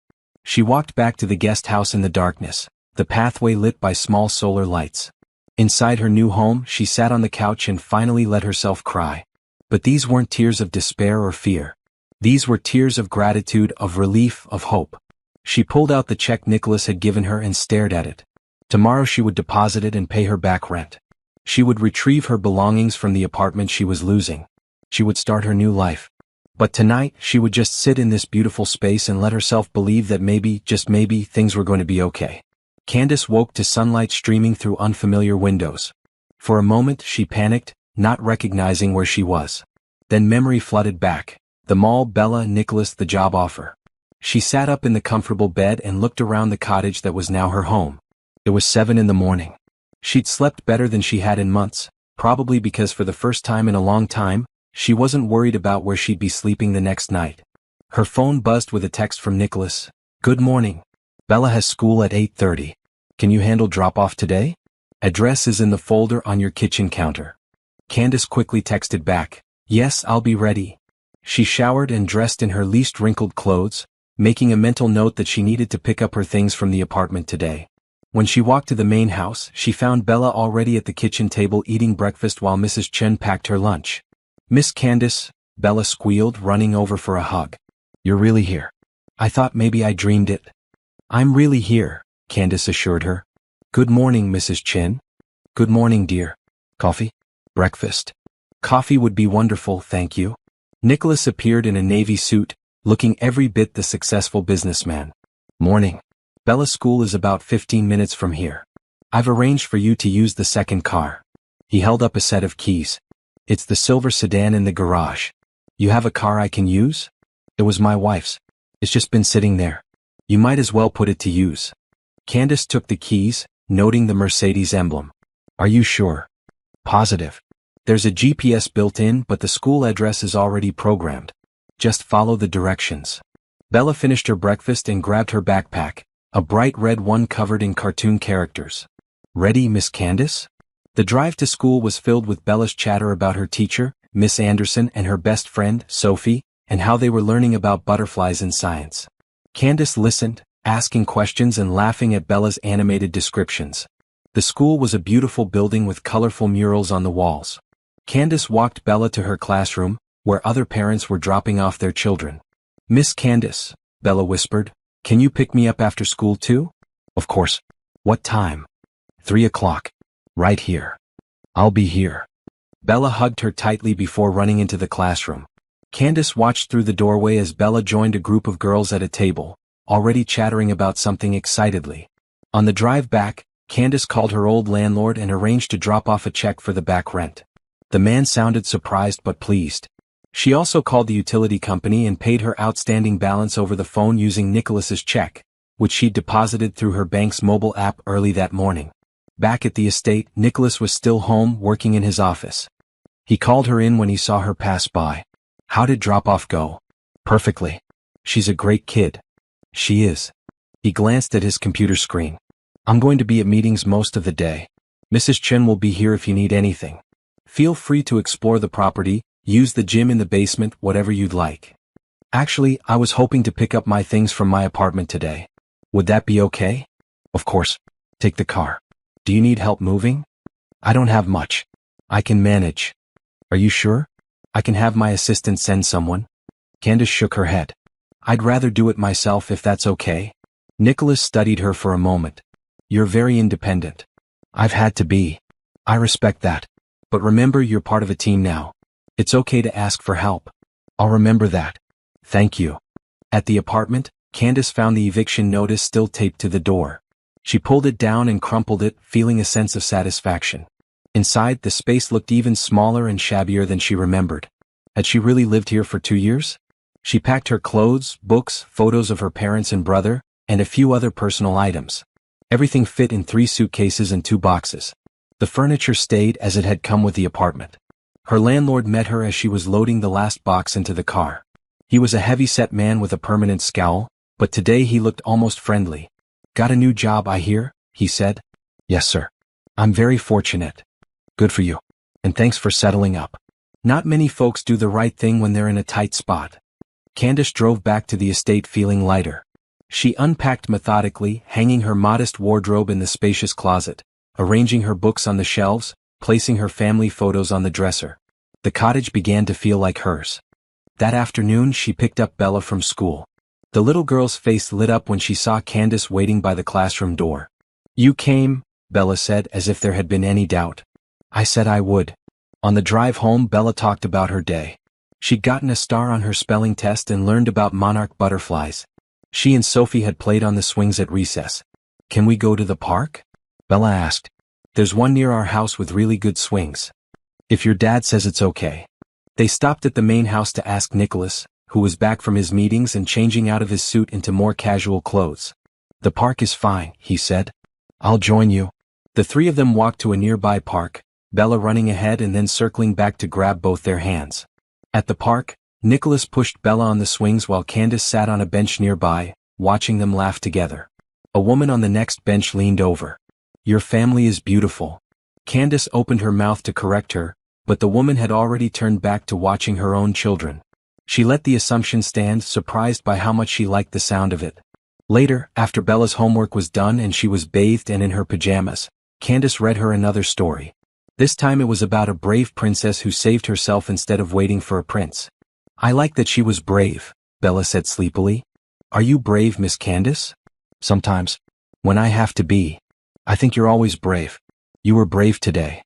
She walked back to the guest house in the darkness, the pathway lit by small solar lights. Inside her new home, she sat on the couch and finally let herself cry. But these weren't tears of despair or fear. These were tears of gratitude, of relief, of hope. She pulled out the check Nicholas had given her and stared at it. Tomorrow she would deposit it and pay her back rent. She would retrieve her belongings from the apartment she was losing. She would start her new life. But tonight, she would just sit in this beautiful space and let herself believe that maybe, just maybe, things were going to be okay. Candace woke to sunlight streaming through unfamiliar windows. For a moment, she panicked, not recognizing where she was. Then memory flooded back. The mall, Bella, Nicholas, the job offer. She sat up in the comfortable bed and looked around the cottage that was now her home. It was 7 in the morning. She'd slept better than she had in months, probably because for the first time in a long time, she wasn't worried about where she'd be sleeping the next night. Her phone buzzed with a text from Nicholas. Good morning. Bella has school at 8:30. Can you handle drop-off today? Address is in the folder on your kitchen counter. Candace quickly texted back. Yes, I'll be ready. She showered and dressed in her least wrinkled clothes, making a mental note that she needed to pick up her things from the apartment today. When she walked to the main house, she found Bella already at the kitchen table eating breakfast while Mrs. Chen packed her lunch. Miss Candace, Bella squealed, running over for a hug. You're really here. I thought maybe I dreamed it. I'm really here, Candace assured her. Good morning, Mrs. Chen. Good morning, dear. Coffee? Breakfast? Coffee would be wonderful, thank you. Nicholas appeared in a navy suit, looking every bit the successful businessman. Morning. Bella's school is about 15 minutes from here. I've arranged for you to use the second car. He held up a set of keys. It's the silver sedan in the garage. You have a car I can use? It was my wife's. It's just been sitting there. You might as well put it to use. Candace took the keys, noting the Mercedes emblem. Are you sure? Positive. There's a GPS built in, but the school address is already programmed. Just follow the directions. Bella finished her breakfast and grabbed her backpack, a bright red one covered in cartoon characters. Ready, Miss Candace? The drive to school was filled with Bella's chatter about her teacher, Miss Anderson, and her best friend, Sophie, and how they were learning about butterflies in science. Candace listened, asking questions and laughing at Bella's animated descriptions. The school was a beautiful building with colorful murals on the walls. Candace walked Bella to her classroom, where other parents were dropping off their children. Miss Candace, Bella whispered, can you pick me up after school too? Of course. What time? 3 o'clock. Right here. I'll be here. Bella hugged her tightly before running into the classroom. Candace watched through the doorway as Bella joined a group of girls at a table, already chattering about something excitedly. On the drive back, Candace called her old landlord and arranged to drop off a check for the back rent. The man sounded surprised but pleased. She also called the utility company and paid her outstanding balance over the phone using Nicholas's check, which she'd deposited through her bank's mobile app early that morning. Back at the estate, Nicholas was still home, working in his office. He called her in when he saw her pass by. How did drop-off go? Perfectly. She's a great kid. She is. He glanced at his computer screen. I'm going to be at meetings most of the day. Mrs. Chen will be here if you need anything. Feel free to explore the property, use the gym in the basement, whatever you'd like. Actually, I was hoping to pick up my things from my apartment today. Would that be okay? Of course. Take the car. Do you need help moving? I don't have much. I can manage. Are you sure? I can have my assistant send someone. Candace shook her head. I'd rather do it myself if that's okay. Nicholas studied her for a moment. You're very independent. I've had to be. I respect that. But remember, you're part of a team now. It's okay to ask for help. I'll remember that. Thank you. At the apartment, Candace found the eviction notice still taped to the door. She pulled it down and crumpled it, feeling a sense of satisfaction. Inside, the space looked even smaller and shabbier than she remembered. Had she really lived here for 2 years? She packed her clothes, books, photos of her parents and brother, and a few other personal items. Everything fit in 3 suitcases and 2 boxes. The furniture stayed as it had come with the apartment. Her landlord met her as she was loading the last box into the car. He was a heavy-set man with a permanent scowl, but today he looked almost friendly. Got a new job, I hear? He said. Yes, sir. I'm very fortunate. Good for you. And thanks for settling up. Not many folks do the right thing when they're in a tight spot. Candace drove back to the estate feeling lighter. She unpacked methodically, hanging her modest wardrobe in the spacious closet, arranging her books on the shelves, placing her family photos on the dresser. The cottage began to feel like hers. That afternoon she picked up Bella from school. The little girl's face lit up when she saw Candace waiting by the classroom door. You came, Bella said, as if there had been any doubt. I said I would. On the drive home, Bella talked about her day. She'd gotten a star on her spelling test and learned about monarch butterflies. She and Sophie had played on the swings at recess. Can we go to the park? Bella asked. There's one near our house with really good swings. If your dad says it's okay. They stopped at the main house to ask Nicholas, who was back from his meetings and changing out of his suit into more casual clothes. The park is fine, he said. I'll join you. The three of them walked to a nearby park, Bella running ahead and then circling back to grab both their hands. At the park, Nicholas pushed Bella on the swings while Candace sat on a bench nearby, watching them laugh together. A woman on the next bench leaned over. Your family is beautiful. Candace opened her mouth to correct her, but the woman had already turned back to watching her own children. She let the assumption stand, surprised by how much she liked the sound of it. Later, after Bella's homework was done and she was bathed and in her pajamas, Candace read her another story. This time it was about a brave princess who saved herself instead of waiting for a prince. I like that she was brave, Bella said sleepily. Are you brave, Miss Candace? Sometimes. When I have to be. I think you're always brave. You were brave today.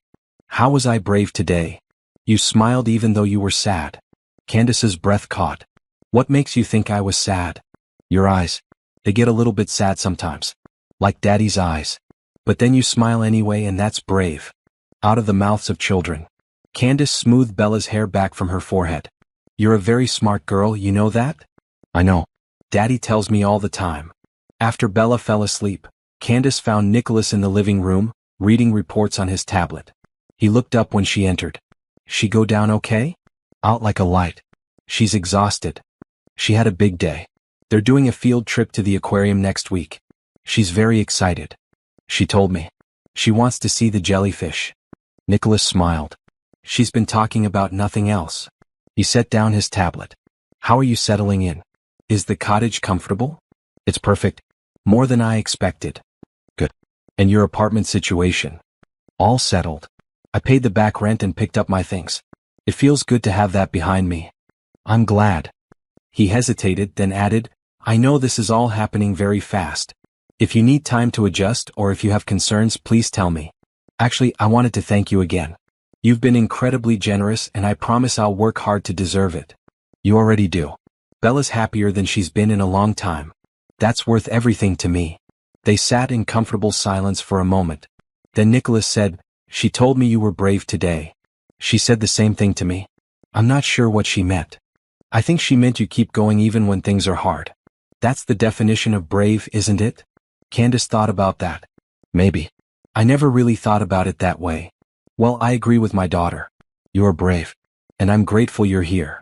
How was I brave today? You smiled even though you were sad. Candace's breath caught. What makes you think I was sad? Your eyes. They get a little bit sad sometimes. Like Daddy's eyes. But then you smile anyway, and that's brave. Out of the mouths of children. Candace smoothed Bella's hair back from her forehead. You're a very smart girl, you know that? I know. Daddy tells me all the time. After Bella fell asleep, Candace found Nicholas in the living room, reading reports on his tablet. He looked up when she entered. She go down okay? Out like a light. She's exhausted. She had a big day. They're doing a field trip to the aquarium next week. She's very excited. She told me. She wants to see the jellyfish. Nicholas smiled. She's been talking about nothing else. He set down his tablet. How are you settling in? Is the cottage comfortable? It's perfect. More than I expected. Good. And your apartment situation? All settled. I paid the back rent and picked up my things. It feels good to have that behind me. I'm glad. He hesitated, then added, I know this is all happening very fast. If you need time to adjust or if you have concerns, please tell me. Actually, I wanted to thank you again. You've been incredibly generous and I promise I'll work hard to deserve it. You already do. Bella's happier than she's been in a long time. That's worth everything to me. They sat in comfortable silence for a moment. Then Nicholas said, She told me you were brave today. She said the same thing to me. I'm not sure what she meant. I think she meant you keep going even when things are hard. That's the definition of brave, isn't it? Candace thought about that. Maybe. I never really thought about it that way. Well, I agree with my daughter. You're brave. And I'm grateful you're here.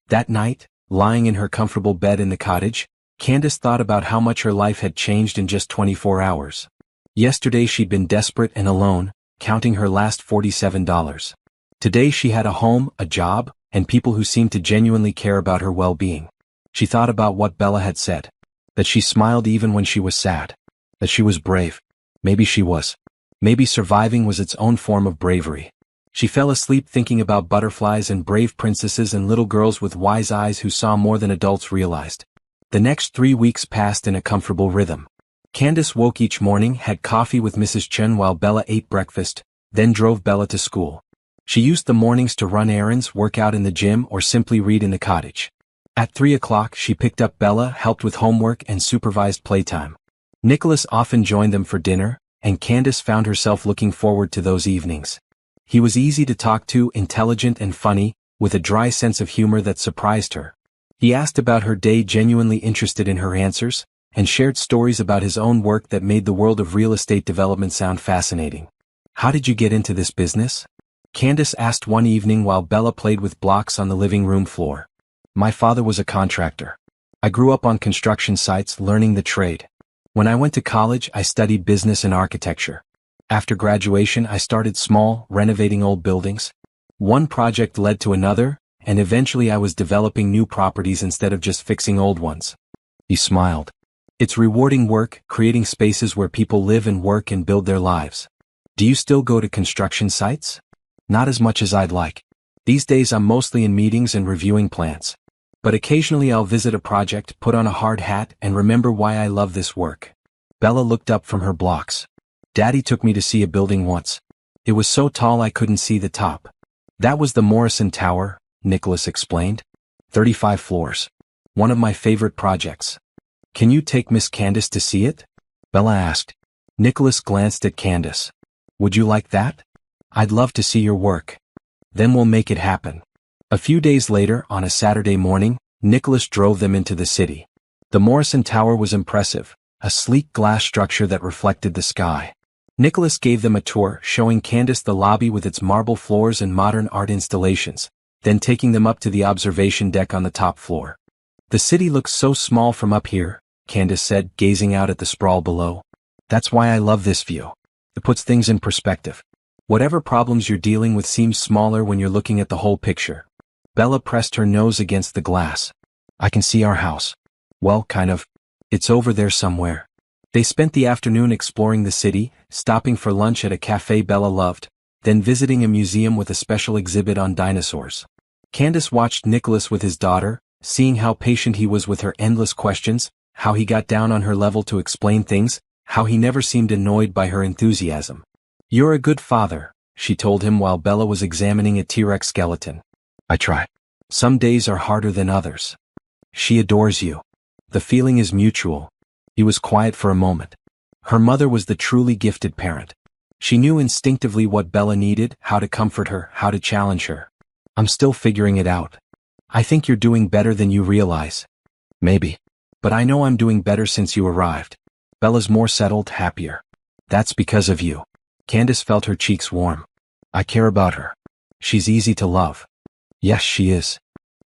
That night, lying in her comfortable bed in the cottage, Candace thought about how much her life had changed in just 24 hours. Yesterday she'd been desperate and alone, counting her last $47. Today she had a home, a job, and people who seemed to genuinely care about her well-being. She thought about what Bella had said. That she smiled even when she was sad. That she was brave. Maybe she was. Maybe surviving was its own form of bravery. She fell asleep thinking about butterflies and brave princesses and little girls with wise eyes who saw more than adults realized. The next 3 weeks passed in a comfortable rhythm. Candace woke each morning, had coffee with Mrs. Chen while Bella ate breakfast, then drove Bella to school. She used the mornings to run errands, work out in the gym, or simply read in the cottage. At 3 o'clock she picked up Bella, helped with homework, and supervised playtime. Nicholas often joined them for dinner, and Candace found herself looking forward to those evenings. He was easy to talk to, intelligent and funny, with a dry sense of humor that surprised her. He asked about her day, genuinely interested in her answers, and shared stories about his own work that made the world of real estate development sound fascinating. How did you get into this business? Candace asked one evening while Bella played with blocks on the living room floor. My father was a contractor. I grew up on construction sites learning the trade. When I went to college, I studied business and architecture. After graduation, I started small, renovating old buildings. One project led to another, and eventually I was developing new properties instead of just fixing old ones. He smiled. It's rewarding work, creating spaces where people live and work and build their lives. Do you still go to construction sites? Not as much as I'd like. These days I'm mostly in meetings and reviewing plans. But occasionally I'll visit a project, put on a hard hat, and remember why I love this work. Bella looked up from her blocks. Daddy took me to see a building once. It was so tall I couldn't see the top. That was the Morrison Tower, Nicholas explained. 35 floors. One of my favorite projects. Can you take Miss Candace to see it? Bella asked. Nicholas glanced at Candace. Would you like that? I'd love to see your work. Then we'll make it happen. A few days later, on a Saturday morning, Nicholas drove them into the city. The Morrison Tower was impressive, a sleek glass structure that reflected the sky. Nicholas gave them a tour, showing Candace the lobby with its marble floors and modern art installations, then taking them up to the observation deck on the top floor. "The city looks so small from up here," Candace said, gazing out at the sprawl below. "That's why I love this view. It puts things in perspective. Whatever problems you're dealing with seems smaller when you're looking at the whole picture." Bella pressed her nose against the glass. "I can see our house. Well, kind of. It's over there somewhere." They spent the afternoon exploring the city, stopping for lunch at a cafe Bella loved, then visiting a museum with a special exhibit on dinosaurs. Candace watched Nicholas with his daughter, seeing how patient he was with her endless questions, how he got down on her level to explain things, how he never seemed annoyed by her enthusiasm. "You're a good father," she told him while Bella was examining a T-Rex skeleton. "I try. Some days are harder than others." "She adores you. The feeling is mutual." He was quiet for a moment. Her mother was the truly gifted parent. She knew instinctively what Bella needed, how to comfort her, how to challenge her. "I'm still figuring it out. I think you're doing better than you realize." "Maybe. But I know I'm doing better since you arrived." Bella's more settled, happier. "That's because of you." Candace felt her cheeks warm. "I care about her. She's easy to love." "Yes, she is."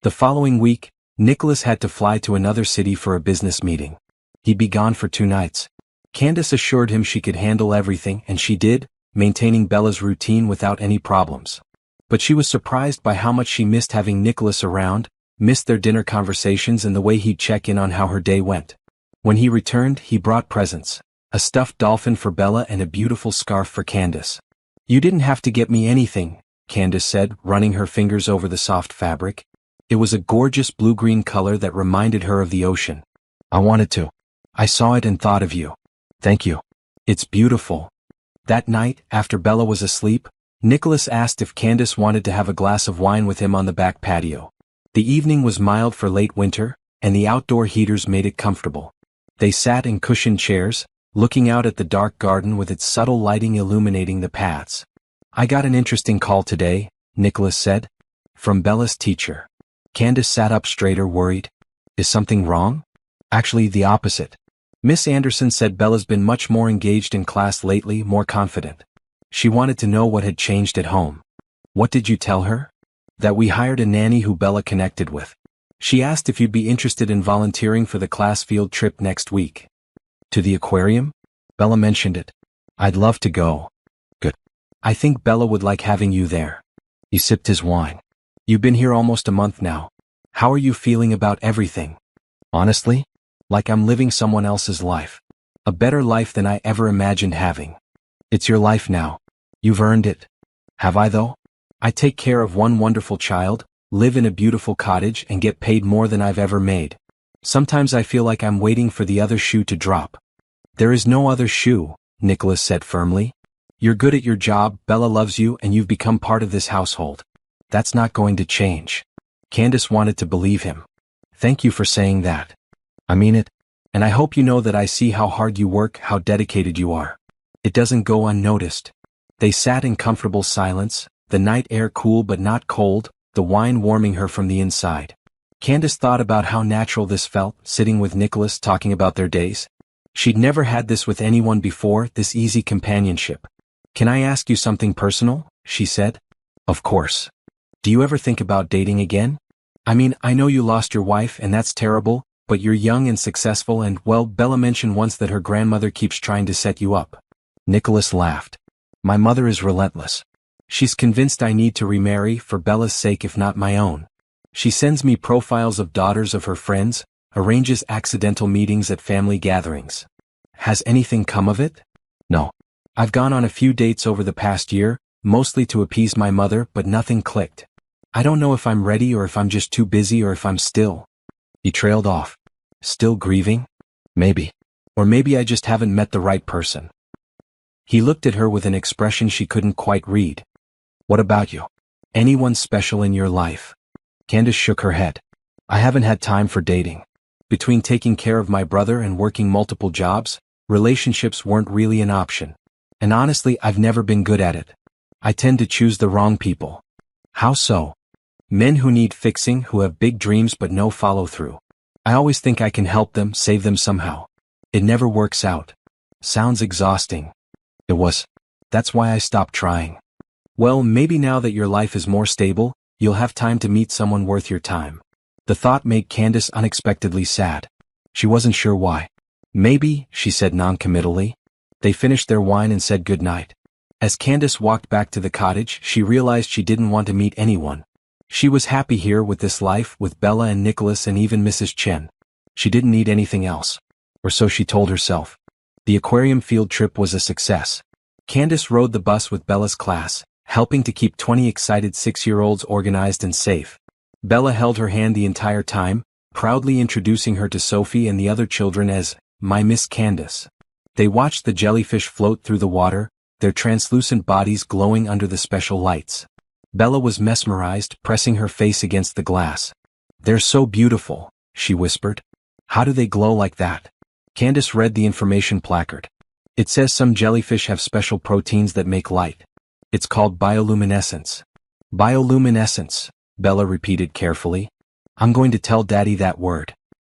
The following week, Nicholas had to fly to another city for a business meeting. He'd be gone for 2 nights. Candace assured him she could handle everything, and she did, maintaining Bella's routine without any problems. But she was surprised by how much she missed having Nicholas around, missed their dinner conversations and the way he'd check in on how her day went. When he returned, he brought presents: a stuffed dolphin for Bella and a beautiful scarf for Candace. "You didn't have to get me anything," Candace said, running her fingers over the soft fabric. It was a gorgeous blue-green color that reminded her of the ocean. "I wanted to. I saw it and thought of you." "Thank you. It's beautiful." That night, after Bella was asleep, Nicholas asked if Candace wanted to have a glass of wine with him on the back patio. The evening was mild for late winter, and the outdoor heaters made it comfortable. They sat in cushioned chairs, looking out at the dark garden with its subtle lighting illuminating the paths. "I got an interesting call today," Nicholas said. "From Bella's teacher." Candace sat up straighter, worried. "Is something wrong?" "Actually, the opposite. Miss Anderson said Bella's been much more engaged in class lately, more confident. She wanted to know what had changed at home." "What did you tell her?" "That we hired a nanny who Bella connected with. She asked if you'd be interested in volunteering for the class field trip next week." "To the aquarium?" "Bella mentioned it." "I'd love to go." "Good. I think Bella would like having you there." He sipped his wine. "You've been here almost a month now. How are you feeling about everything?" "Honestly? Like I'm living someone else's life. A better life than I ever imagined having." "It's your life now. You've earned it." "Have I though? I take care of one wonderful child, live in a beautiful cottage and get paid more than I've ever made. Sometimes I feel like I'm waiting for the other shoe to drop." "There is no other shoe," Nicholas said firmly. "You're good at your job, Bella loves you, and you've become part of this household. That's not going to change." Candace wanted to believe him. "Thank you for saying that. I mean it. And I hope you know that I see how hard you work, how dedicated you are. It doesn't go unnoticed." They sat in comfortable silence, the night air cool but not cold, the wine warming her from the inside. Candace thought about how natural this felt, sitting with Nicholas talking about their days. She'd never had this with anyone before, this easy companionship. "Can I ask you something personal?" she said. "Of course. Do you ever think about dating again? I mean, I know you lost your wife and that's terrible, but you're young and successful and, well, Bella mentioned once that her grandmother keeps trying to set you up." Nicholas laughed. "My mother is relentless. She's convinced I need to remarry, for Bella's sake if not my own. She sends me profiles of daughters of her friends, arranges accidental meetings at family gatherings." "Has anything come of it?" "No. I've gone on a few dates over the past year, mostly to appease my mother, but nothing clicked. I don't know if I'm ready or if I'm just too busy or if I'm still." He trailed off. "Still grieving? Maybe. Or maybe I just haven't met the right person." He looked at her with an expression she couldn't quite read. "What about you? Anyone special in your life?" Candace shook her head. "I haven't had time for dating. Between taking care of my brother and working multiple jobs, relationships weren't really an option. And honestly, I've never been good at it. I tend to choose the wrong people." "How so?" "Men who need fixing, who have big dreams but no follow-through. I always think I can help them, save them somehow. It never works out. Sounds exhausting. It was. That's why I stopped trying. Well, maybe now that your life is more stable, you'll have time to meet someone worth your time. The thought made Candace unexpectedly sad. She wasn't sure why. Maybe, she said non-committally. They finished their wine and said goodnight. As Candace walked back to the cottage, she realized she didn't want to meet anyone. She was happy here with this life, with Bella and Nicholas and even Mrs. Chen. She didn't need anything else. Or so she told herself. The aquarium field trip was a success. Candace rode the bus with Bella's class, helping to keep 20 excited 6-year-olds organized and safe. Bella held her hand the entire time, proudly introducing her to Sophie and the other children as, "My Miss Candace." They watched the jellyfish float through the water, their translucent bodies glowing under the special lights. Bella was mesmerized, pressing her face against the glass. "They're so beautiful," she whispered. "How do they glow like that?" Candace read the information placard. It says some jellyfish have special proteins that make light. It's called bioluminescence. Bioluminescence, Bella repeated carefully. "I'm going to tell Daddy that word."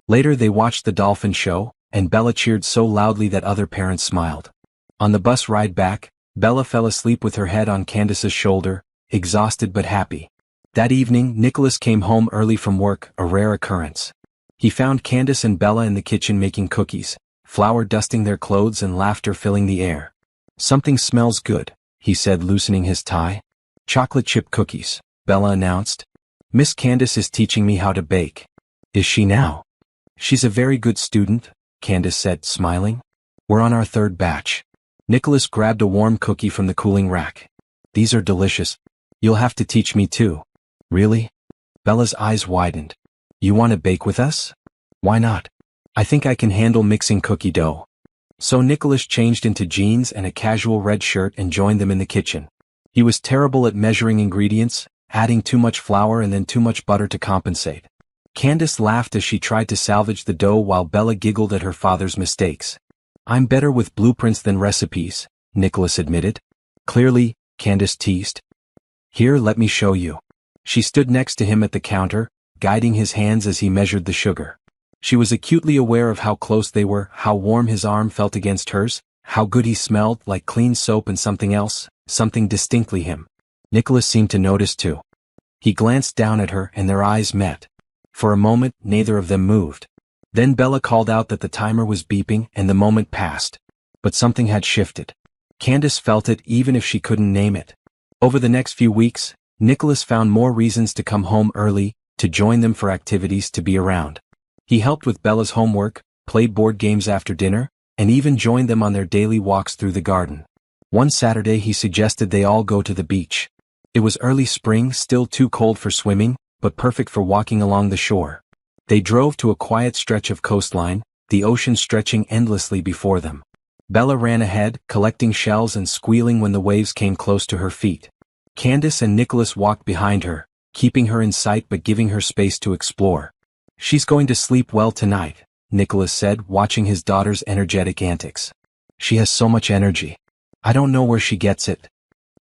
Later they watched the dolphin show, and Bella cheered so loudly that other parents smiled. On the bus ride back, Bella fell asleep with her head on Candace's shoulder, exhausted but happy. That evening, Nicholas came home early from work, a rare occurrence. He found Candace and Bella in the kitchen making cookies, flour dusting their clothes and laughter filling the air. "Something smells good," he said, loosening his tie. "Chocolate chip cookies," Bella announced. "Miss Candace is teaching me how to bake." "Is she now?" "She's a very good student," Candace said, smiling. "We're on our 3rd batch." Nicholas grabbed a warm cookie from the cooling rack. "These are delicious. You'll have to teach me too." "Really?" Bella's eyes widened. "You want to bake with us?" "Why not? I think I can handle mixing cookie dough." So Nicholas changed into jeans and a casual red shirt and joined them in the kitchen. He was terrible at measuring ingredients, adding too much flour and then too much butter to compensate. Candace laughed as she tried to salvage the dough while Bella giggled at her father's mistakes. "I'm better with blueprints than recipes," Nicholas admitted. "Clearly," Candace teased. "Here, let me show you." She stood next to him at the counter, guiding his hands as he measured the sugar. She was acutely aware of how close they were, how warm his arm felt against hers, how good he smelled, like clean soap, and something else, something distinctly him. Nicholas seemed to notice too. He glanced down at her and their eyes met. For a moment, neither of them moved. Then Bella called out that the timer was beeping and the moment passed. But something had shifted. Candace felt it even if she couldn't name it. Over the next few weeks, Nicholas found more reasons to come home early, to join them for activities, to be around. He helped with Bella's homework, played board games after dinner, and even joined them on their daily walks through the garden. One Saturday he suggested they all go to the beach. It was early spring, still too cold for swimming, but perfect for walking along the shore. They drove to a quiet stretch of coastline, the ocean stretching endlessly before them. Bella ran ahead, collecting shells and squealing when the waves came close to her feet. Candace and Nicholas walked behind her, keeping her in sight but giving her space to explore. "She's going to sleep well tonight," Nicholas said, watching his daughter's energetic antics. "She has so much energy. I don't know where she gets it.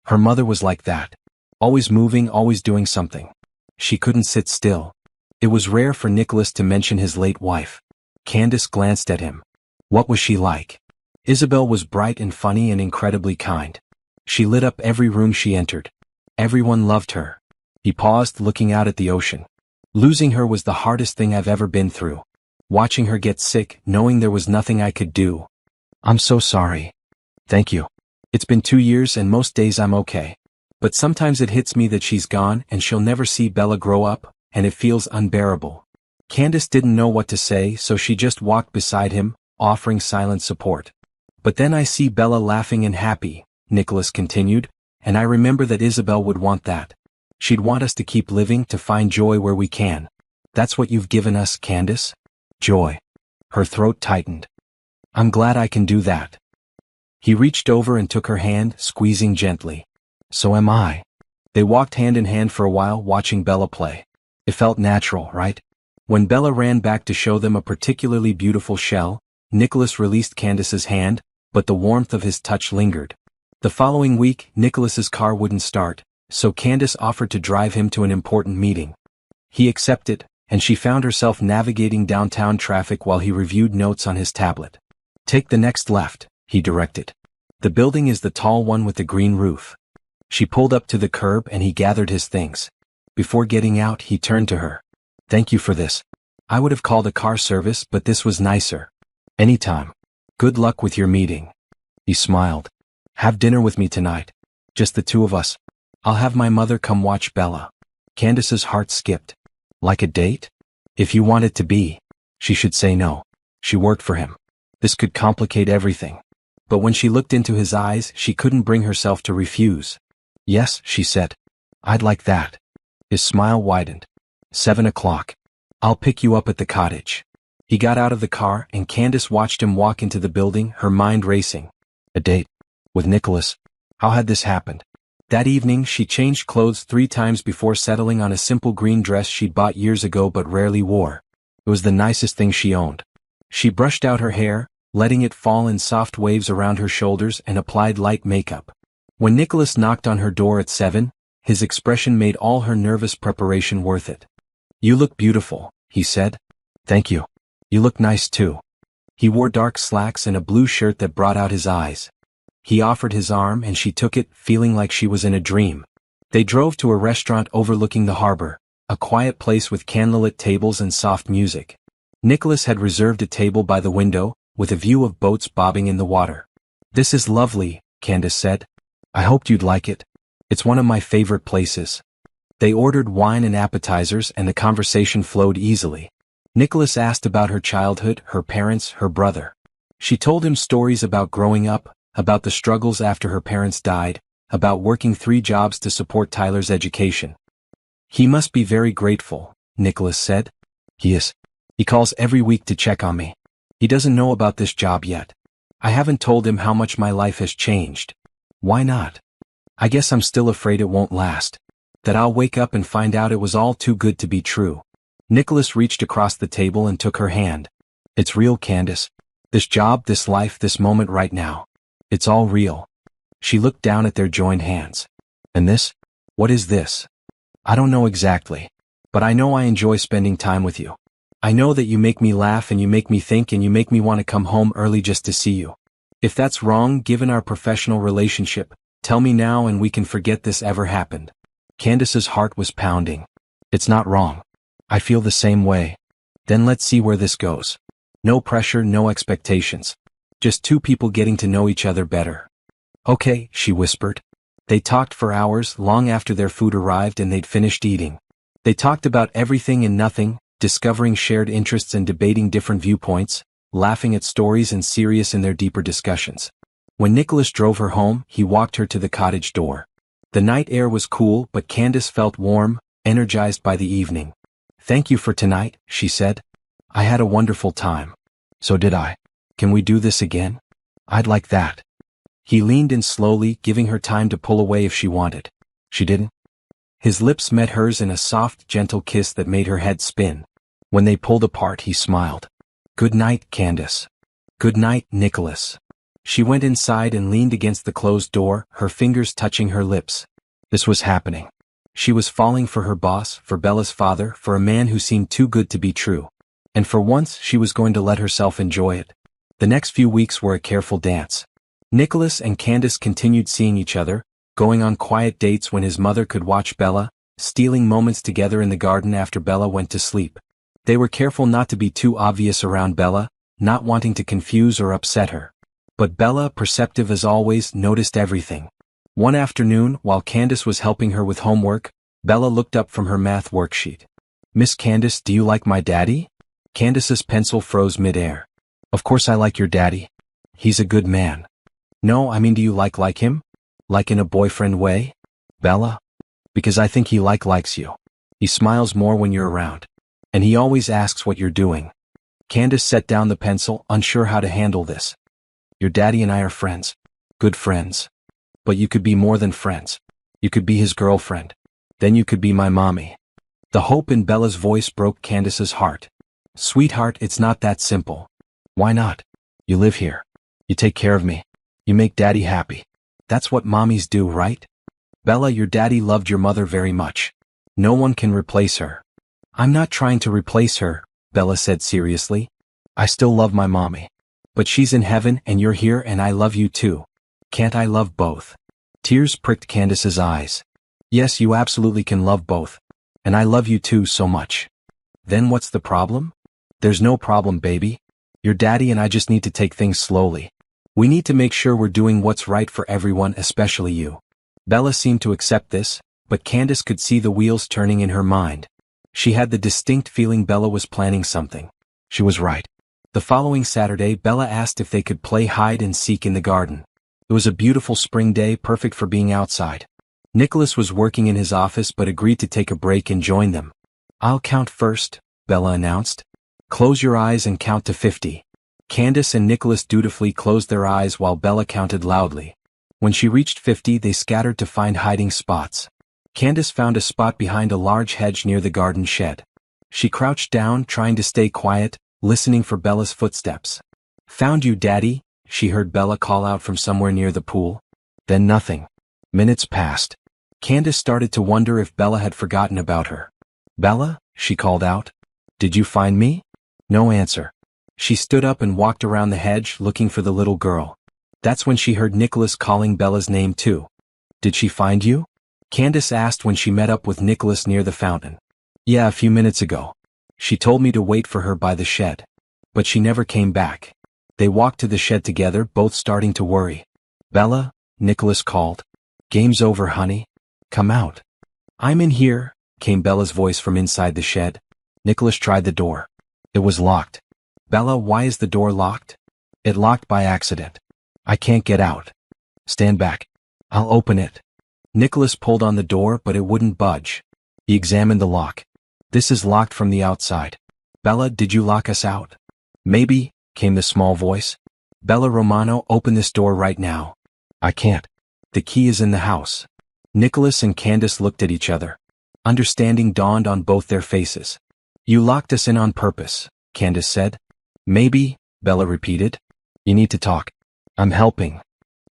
Her mother was like that. Always moving, always doing something. She couldn't sit still." It was rare for Nicholas to mention his late wife. Candace glanced at him. What was she like? Isabel was bright and funny and incredibly kind. She lit up every room she entered. Everyone loved her. He paused, looking out at the ocean. "Losing her was the hardest thing I've ever been through. Watching her get sick, knowing there was nothing I could do. I'm so sorry." "Thank you. It's been 2 years and most days I'm okay. But sometimes it hits me that she's gone and she'll never see Bella grow up, and it feels unbearable." Candace didn't know what to say, so she just walked beside him, offering silent support. "But then I see Bella laughing and happy," Nicholas continued, "and I remember that Isabel would want that. She'd want us to keep living, to find joy where we can. That's what you've given us, Candace. Joy." Her throat tightened. "I'm glad I can do that." He reached over and took her hand, squeezing gently. "So am I." They walked hand in hand for a while, watching Bella play. It felt natural, right? When Bella ran back to show them a particularly beautiful shell, Nicholas released Candace's hand, but the warmth of his touch lingered. The following week, Nicholas's car wouldn't start, so Candace offered to drive him to an important meeting. He accepted, and she found herself navigating downtown traffic while he reviewed notes on his tablet. Take the next left, he directed. The building is the tall one with the green roof. She pulled up to the curb and he gathered his things. Before getting out, he turned to her. Thank you for this. I would have called a car service, but this was nicer. Anytime. Good luck with your meeting. He smiled. Have dinner with me tonight. Just the two of us. I'll have my mother come watch Bella. Candace's heart skipped. Like a date? If you want it to be. She should say no. She worked for him. This could complicate everything. But when she looked into his eyes, she couldn't bring herself to refuse. Yes, she said. I'd like that. His smile widened. 7 o'clock. I'll pick you up at the cottage. He got out of the car and Candace watched him walk into the building, her mind racing. A date? With Nicholas? How had this happened? That evening she changed clothes 3 times before settling on a simple green dress she'd bought years ago but rarely wore. It was the nicest thing she owned. She brushed out her hair, letting it fall in soft waves around her shoulders, and applied light makeup. When Nicholas knocked on her door at 7, his expression made all her nervous preparation worth it. You look beautiful, he said. Thank you. You look nice too. He wore dark slacks and a blue shirt that brought out his eyes. He offered his arm and she took it, feeling like she was in a dream. They drove to a restaurant overlooking the harbor, a quiet place with candlelit tables and soft music. Nicholas had reserved a table by the window, with a view of boats bobbing in the water. This is lovely, Candace said. I hoped you'd like it. It's one of my favorite places. They ordered wine and appetizers and the conversation flowed easily. Nicholas asked about her childhood, her parents, her brother. She told him stories about growing up, about the struggles after her parents died, about working 3 jobs to support Tyler's education. He must be very grateful, Nicholas said. He is. He calls every week to check on me. He doesn't know about this job yet. I haven't told him how much my life has changed. Why not? I guess I'm still afraid it won't last. That I'll wake up and find out it was all too good to be true. Nicholas reached across the table and took her hand. It's real, Candace. This job, this life, this moment right now. It's all real. She looked down at their joined hands. And this? What is this? I don't know exactly. But I know I enjoy spending time with you. I know that you make me laugh and you make me think and you make me want to come home early just to see you. If that's wrong, given our professional relationship, tell me now and we can forget this ever happened. Candace's heart was pounding. It's not wrong. I feel the same way. Then let's see where this goes. No pressure, no expectations. Just 2 people getting to know each other better. Okay, she whispered. They talked for hours, long after their food arrived and they'd finished eating. They talked about everything and nothing, discovering shared interests and debating different viewpoints, laughing at stories and serious in their deeper discussions. When Nicholas drove her home, he walked her to the cottage door. The night air was cool, but Candace felt warm, energized by the evening. Thank you for tonight, she said. I had a wonderful time. So did I. Can we do this again? I'd like that. He leaned in slowly, giving her time to pull away if she wanted. She didn't. His lips met hers in a soft, gentle kiss that made her head spin. When they pulled apart, he smiled. Good night, Candace. Good night, Nicholas. She went inside and leaned against the closed door, her fingers touching her lips. This was happening. She was falling for her boss, for Bella's father, for a man who seemed too good to be true. And for once, she was going to let herself enjoy it. The next few weeks were a careful dance. Nicholas and Candace continued seeing each other, going on quiet dates when his mother could watch Bella, stealing moments together in the garden after Bella went to sleep. They were careful not to be too obvious around Bella, not wanting to confuse or upset her. But Bella, perceptive as always, noticed everything. One afternoon, while Candace was helping her with homework, Bella looked up from her math worksheet. Miss Candace, do you like my daddy? Candace's pencil froze midair. Of course I like your daddy. He's a good man. No, I mean, do you like him? Like in a boyfriend way? Bella? Because I think he likes you. He smiles more when you're around. And he always asks what you're doing. Candace set down the pencil, unsure how to handle this. Your daddy and I are friends. Good friends. But you could be more than friends. You could be his girlfriend. Then you could be my mommy. The hope in Bella's voice broke Candace's heart. Sweetheart, it's not that simple. Why not? You live here. You take care of me. You make daddy happy. That's what mommies do, right? Bella, your daddy loved your mother very much. No one can replace her. I'm not trying to replace her, Bella said seriously. I still love my mommy. But she's in heaven and you're here and I love you too. Can't I love both? Tears pricked Candace's eyes. Yes, you absolutely can love both. And I love you too so much. Then what's the problem? There's no problem, baby. Your daddy and I just need to take things slowly. We need to make sure we're doing what's right for everyone, especially you. Bella seemed to accept this, but Candace could see the wheels turning in her mind. She had the distinct feeling Bella was planning something. She was right. The following Saturday, Bella asked if they could play hide and seek in the garden. It was a beautiful spring day, perfect for being outside. Nicholas was working in his office but agreed to take a break and join them. I'll count first, Bella announced. Close your eyes and count to 50. Candace and Nicholas dutifully closed their eyes while Bella counted loudly. When she reached 50, they scattered to find hiding spots. Candace found a spot behind a large hedge near the garden shed. She crouched down, trying to stay quiet, listening for Bella's footsteps. Found you, Daddy, she heard Bella call out from somewhere near the pool. Then nothing. Minutes passed. Candace started to wonder if Bella had forgotten about her. Bella, she called out. Did you find me? No answer. She stood up and walked around the hedge looking for the little girl. That's when she heard Nicholas calling Bella's name too. Did she find you? Candace asked when she met up with Nicholas near the fountain. Yeah, a few minutes ago. She told me to wait for her by the shed. But she never came back. They walked to the shed together, both starting to worry. Bella, Nicholas called. Game's over, honey. Come out. I'm in here, came Bella's voice from inside the shed. Nicholas tried the door. It was locked. Bella, why is the door locked? It locked by accident. I can't get out. Stand back. I'll open it. Nicholas pulled on the door but it wouldn't budge. He examined the lock. This is locked from the outside. Bella, did you lock us out? Maybe, came the small voice. Bella Romano, open this door right now. I can't. The key is in the house. Nicholas and Candace looked at each other. Understanding dawned on both their faces. You locked us in on purpose, Candace said. Maybe, Bella repeated. You need to talk. I'm helping.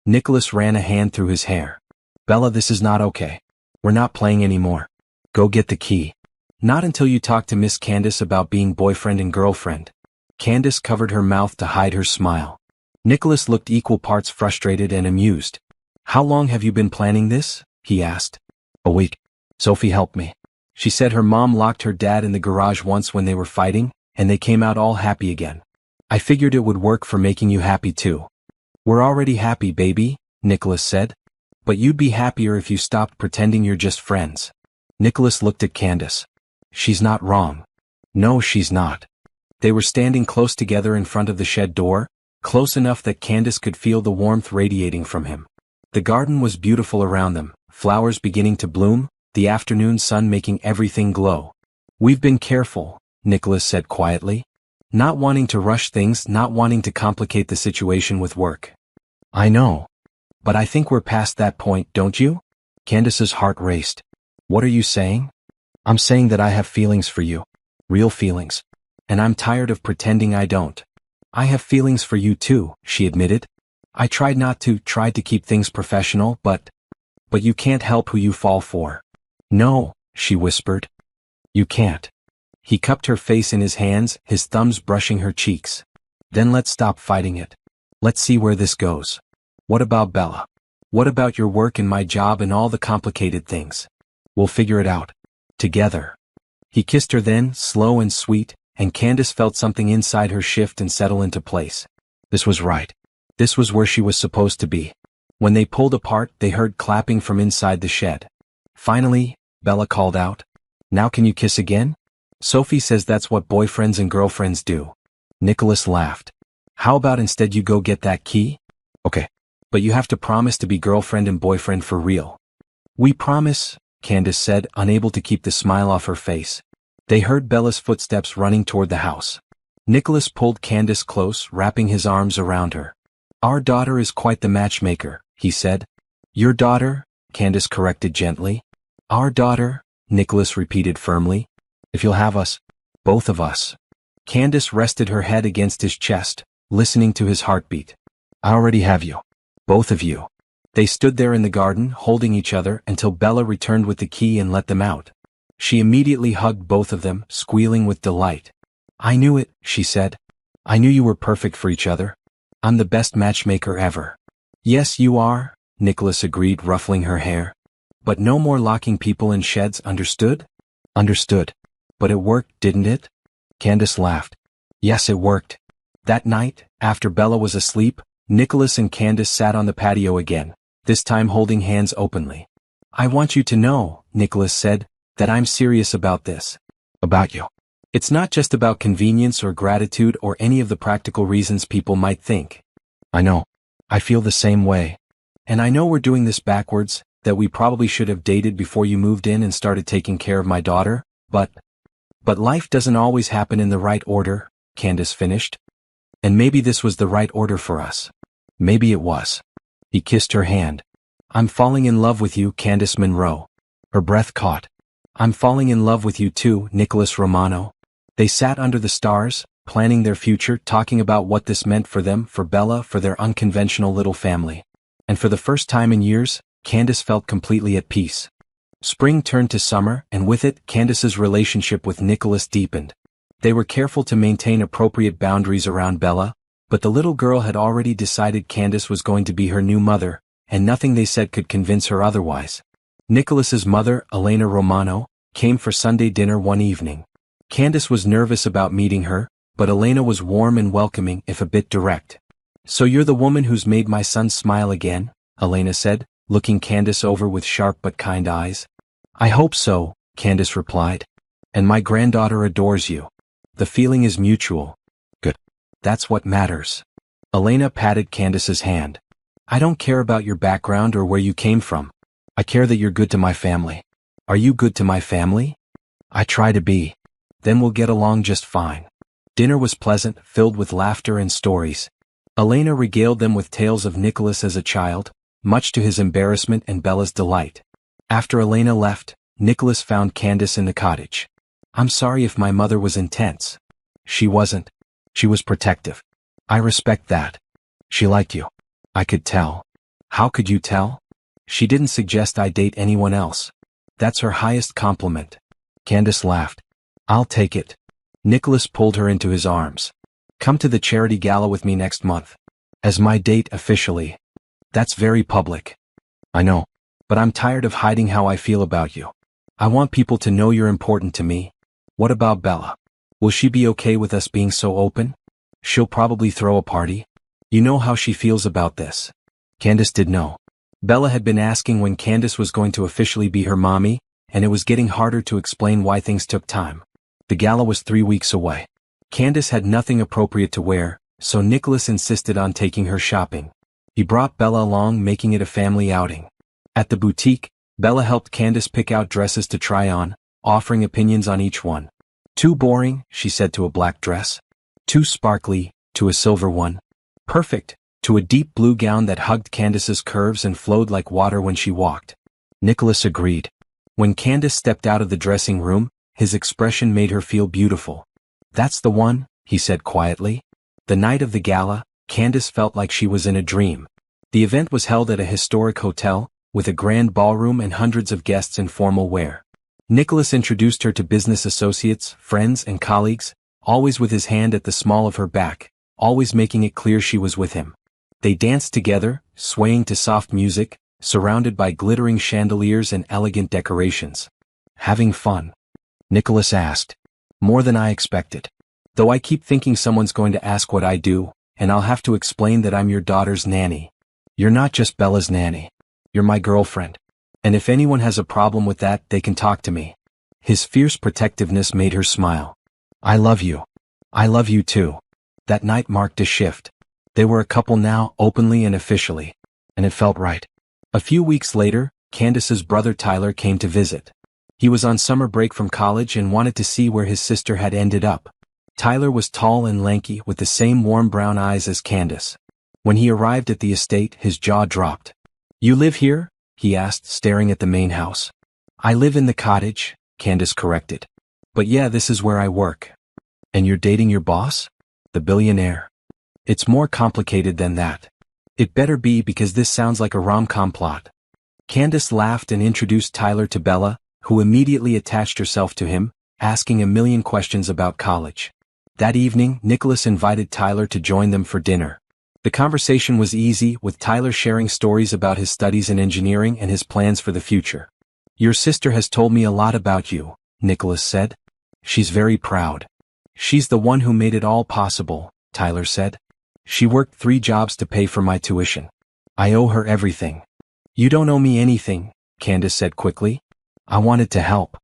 Nicholas ran a hand through his hair. Bella, this is not okay. We're not playing anymore. Go get the key. Not until you talk to Miss Candace about being boyfriend and girlfriend. Candace covered her mouth to hide her smile. Nicholas looked equal parts frustrated and amused. How long have you been planning this? He asked. A week. Sophie helped me. She said her mom locked her dad in the garage once when they were fighting, and they came out all happy again. I figured it would work for making you happy too. We're already happy, baby, Nicholas said. But you'd be happier if you stopped pretending you're just friends. Nicholas looked at Candace. She's not wrong. No, she's not. They were standing close together in front of the shed door, close enough that Candace could feel the warmth radiating from him. The garden was beautiful around them, flowers beginning to bloom, the afternoon sun making everything glow. We've been careful, Nicholas said quietly. Not wanting to rush things, not wanting to complicate the situation with work. I know. But I think we're past that point, don't you? Candace's heart raced. What are you saying? I'm saying that I have feelings for you. Real feelings. And I'm tired of pretending I don't. I have feelings for you too, she admitted. I tried to keep things professional, but you can't help who you fall for. No, she whispered. You can't. He cupped her face in his hands, his thumbs brushing her cheeks. Then let's stop fighting it. Let's see where this goes. What about Bella? What about your work and my job and all the complicated things? We'll figure it out. Together. He kissed her then, slow and sweet, and Candace felt something inside her shift and settle into place. This was right. This was where she was supposed to be. When they pulled apart, they heard clapping from inside the shed. Finally, Bella called out. Now can you kiss again? Sophie says that's what boyfriends and girlfriends do. Nicholas laughed. How about instead you go get that key? Okay. But you have to promise to be girlfriend and boyfriend for real. We promise, Candace said, unable to keep the smile off her face. They heard Bella's footsteps running toward the house. Nicholas pulled Candace close, wrapping his arms around her. Our daughter is quite the matchmaker, he said. Your daughter, Candace corrected gently. Our daughter, Nicholas repeated firmly. If you'll have us, both of us. Candace rested her head against his chest, listening to his heartbeat. I already have you. Both of you. They stood there in the garden, holding each other until Bella returned with the key and let them out. She immediately hugged both of them, squealing with delight. I knew it, she said. I knew you were perfect for each other. I'm the best matchmaker ever. Yes, you are, Nicholas agreed, ruffling her hair. But no more locking people in sheds, understood? Understood. But it worked, didn't it? Candace laughed. Yes, it worked. That night, after Bella was asleep, Nicholas and Candace sat on the patio again, this time holding hands openly. I want you to know, Nicholas said, that I'm serious about this. About you. It's not just about convenience or gratitude or any of the practical reasons people might think. I know. I feel the same way. And I know we're doing this backwards, that we probably should have dated before you moved in and started taking care of my daughter, but life doesn't always happen in the right order, Candace finished. And maybe this was the right order for us. Maybe it was. He kissed her hand. I'm falling in love with you, Candace Monroe. Her breath caught. I'm falling in love with you too, Nicholas Romano. They sat under the stars, planning their future, talking about what this meant for them, for Bella, for their unconventional little family. And for the first time in years, Candace felt completely at peace. Spring turned to summer, and with it, Candace's relationship with Nicholas deepened. They were careful to maintain appropriate boundaries around Bella, but the little girl had already decided Candace was going to be her new mother, and nothing they said could convince her otherwise. Nicholas's mother, Elena Romano, came for Sunday dinner one evening. Candace was nervous about meeting her, but Elena was warm and welcoming, if a bit direct. So you're the woman who's made my son smile again, Elena said, looking Candace over with sharp but kind eyes. I hope so, Candace replied. And my granddaughter adores you. The feeling is mutual. Good. That's what matters. Elena patted Candace's hand. I don't care about your background or where you came from. I care that you're good to my family. Are you good to my family? I try to be. Then we'll get along just fine. Dinner was pleasant, filled with laughter and stories. Elena regaled them with tales of Nicholas as a child, much to his embarrassment and Bella's delight. After Elena left, Nicholas found Candace in the cottage. I'm sorry if my mother was intense. She wasn't. She was protective. I respect that. She liked you. I could tell. How could you tell? She didn't suggest I date anyone else. That's her highest compliment. Candace laughed. I'll take it. Nicholas pulled her into his arms. Come to the charity gala with me next month. As my date officially. That's very public. I know. But I'm tired of hiding how I feel about you. I want people to know you're important to me. What about Bella? Will she be okay with us being so open? She'll probably throw a party. You know how she feels about this. Candace did know. Bella had been asking when Candace was going to officially be her mommy, and it was getting harder to explain why things took time. The gala was 3 weeks away. Candace had nothing appropriate to wear, so Nicholas insisted on taking her shopping. He brought Bella along, making it a family outing. At the boutique, Bella helped Candace pick out dresses to try on, offering opinions on each one. Too boring, she said to a black dress. Too sparkly, to a silver one. Perfect, to a deep blue gown that hugged Candace's curves and flowed like water when she walked. Nicholas agreed. When Candace stepped out of the dressing room, his expression made her feel beautiful. That's the one, he said quietly. The night of the gala, Candace felt like she was in a dream. The event was held at a historic hotel, with a grand ballroom and hundreds of guests in formal wear. Nicholas introduced her to business associates, friends, and colleagues, always with his hand at the small of her back, always making it clear she was with him. They danced together, swaying to soft music, surrounded by glittering chandeliers and elegant decorations. Having fun? Nicholas asked. More than I expected. Though I keep thinking someone's going to ask what I do, and I'll have to explain that I'm your daughter's nanny. You're not just Bella's nanny. You're my girlfriend. And if anyone has a problem with that, they can talk to me. His fierce protectiveness made her smile. I love you. I love you too. That night marked a shift. They were a couple now, openly and officially. And it felt right. A few weeks later, Candace's brother Tyler came to visit. He was on summer break from college and wanted to see where his sister had ended up. Tyler was tall and lanky with the same warm brown eyes as Candace. When he arrived at the estate, his jaw dropped. You live here? He asked, staring at the main house. I live in the cottage, Candace corrected. But yeah, this is where I work. And you're dating your boss? The billionaire. It's more complicated than that. It better be because this sounds like a rom-com plot. Candace laughed and introduced Tyler to Bella, who immediately attached herself to him, asking a million questions about college. That evening, Nicholas invited Tyler to join them for dinner. The conversation was easy, with Tyler sharing stories about his studies in engineering and his plans for the future. "Your sister has told me a lot about you," Nicholas said. "She's very proud." "She's the one who made it all possible," Tyler said. "She worked 3 jobs to pay for my tuition. I owe her everything." "You don't owe me anything," Candace said quickly. "I wanted to help.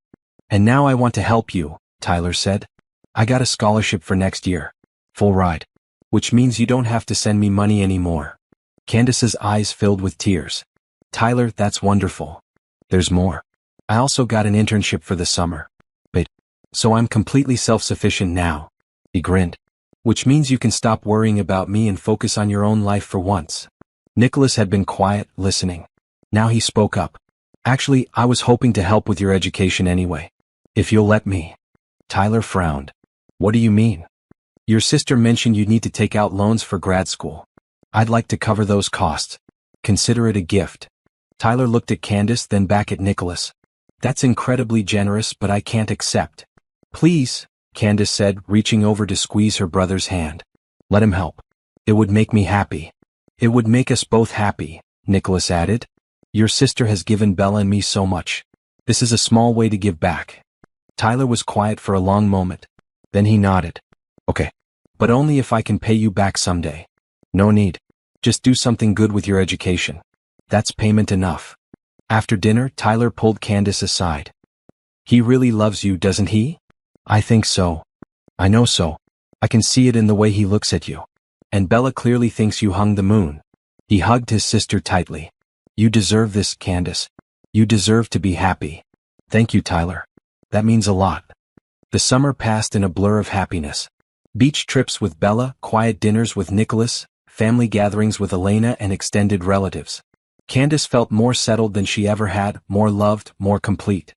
And now I want to help you," Tyler said. "I got a scholarship for next year. Full ride. Which means you don't have to send me money anymore." Candace's eyes filled with tears. "Tyler, that's wonderful. There's more. I also got an internship for the summer. So I'm completely self-sufficient now." He grinned. "Which means you can stop worrying about me and focus on your own life for once." Nicholas had been quiet, listening. Now he spoke up. "Actually, I was hoping to help with your education anyway. If you'll let me." Tyler frowned. "What do you mean?" "Your sister mentioned you'd need to take out loans for grad school. I'd like to cover those costs. Consider it a gift." Tyler looked at Candace, then back at Nicholas. "That's incredibly generous, but I can't accept." "Please," Candace said, reaching over to squeeze her brother's hand. "Let him help. It would make me happy." "It would make us both happy," Nicholas added. "Your sister has given Bella and me so much. This is a small way to give back." Tyler was quiet for a long moment. Then he nodded. "Okay. But only if I can pay you back someday." "No need. Just do something good with your education. That's payment enough." After dinner, Tyler pulled Candace aside. "He really loves you, doesn't he?" "I think so. I know so. I can see it in the way he looks at you. And Bella clearly thinks you hung the moon." He hugged his sister tightly. "You deserve this, Candace. You deserve to be happy." "Thank you, Tyler. That means a lot." The summer passed in a blur of happiness. Beach trips with Bella, quiet dinners with Nicholas, family gatherings with Elena and extended relatives. Candace felt more settled than she ever had, more loved, more complete.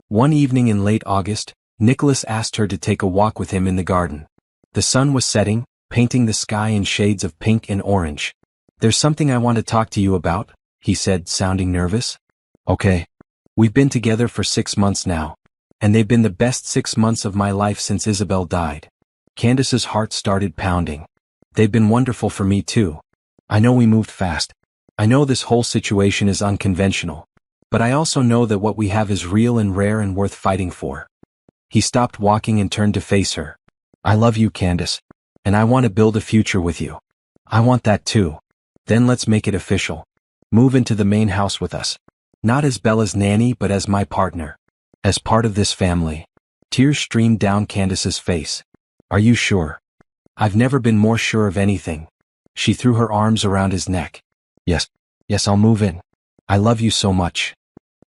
One evening in late August, Nicholas asked her to take a walk with him in the garden. The sun was setting, painting the sky in shades of pink and orange. "There's something I want to talk to you about," he said, sounding nervous. "Okay. We've been together for 6 months now. And they've been the best 6 months of my life since Isabel died." Candace's heart started pounding. "They've been wonderful for me too. I know we moved fast. I know this whole situation is unconventional. But I also know that what we have is real and rare and worth fighting for." He stopped walking and turned to face her. "I love you, Candace. And I want to build a future with you. I want that too. Then let's make it official. Move into the main house with us. Not as Bella's nanny but as my partner. As part of this family." Tears streamed down Candace's face. "Are you sure?" "I've never been more sure of anything." She threw her arms around his neck. Yes, I'll move in. I love you so much."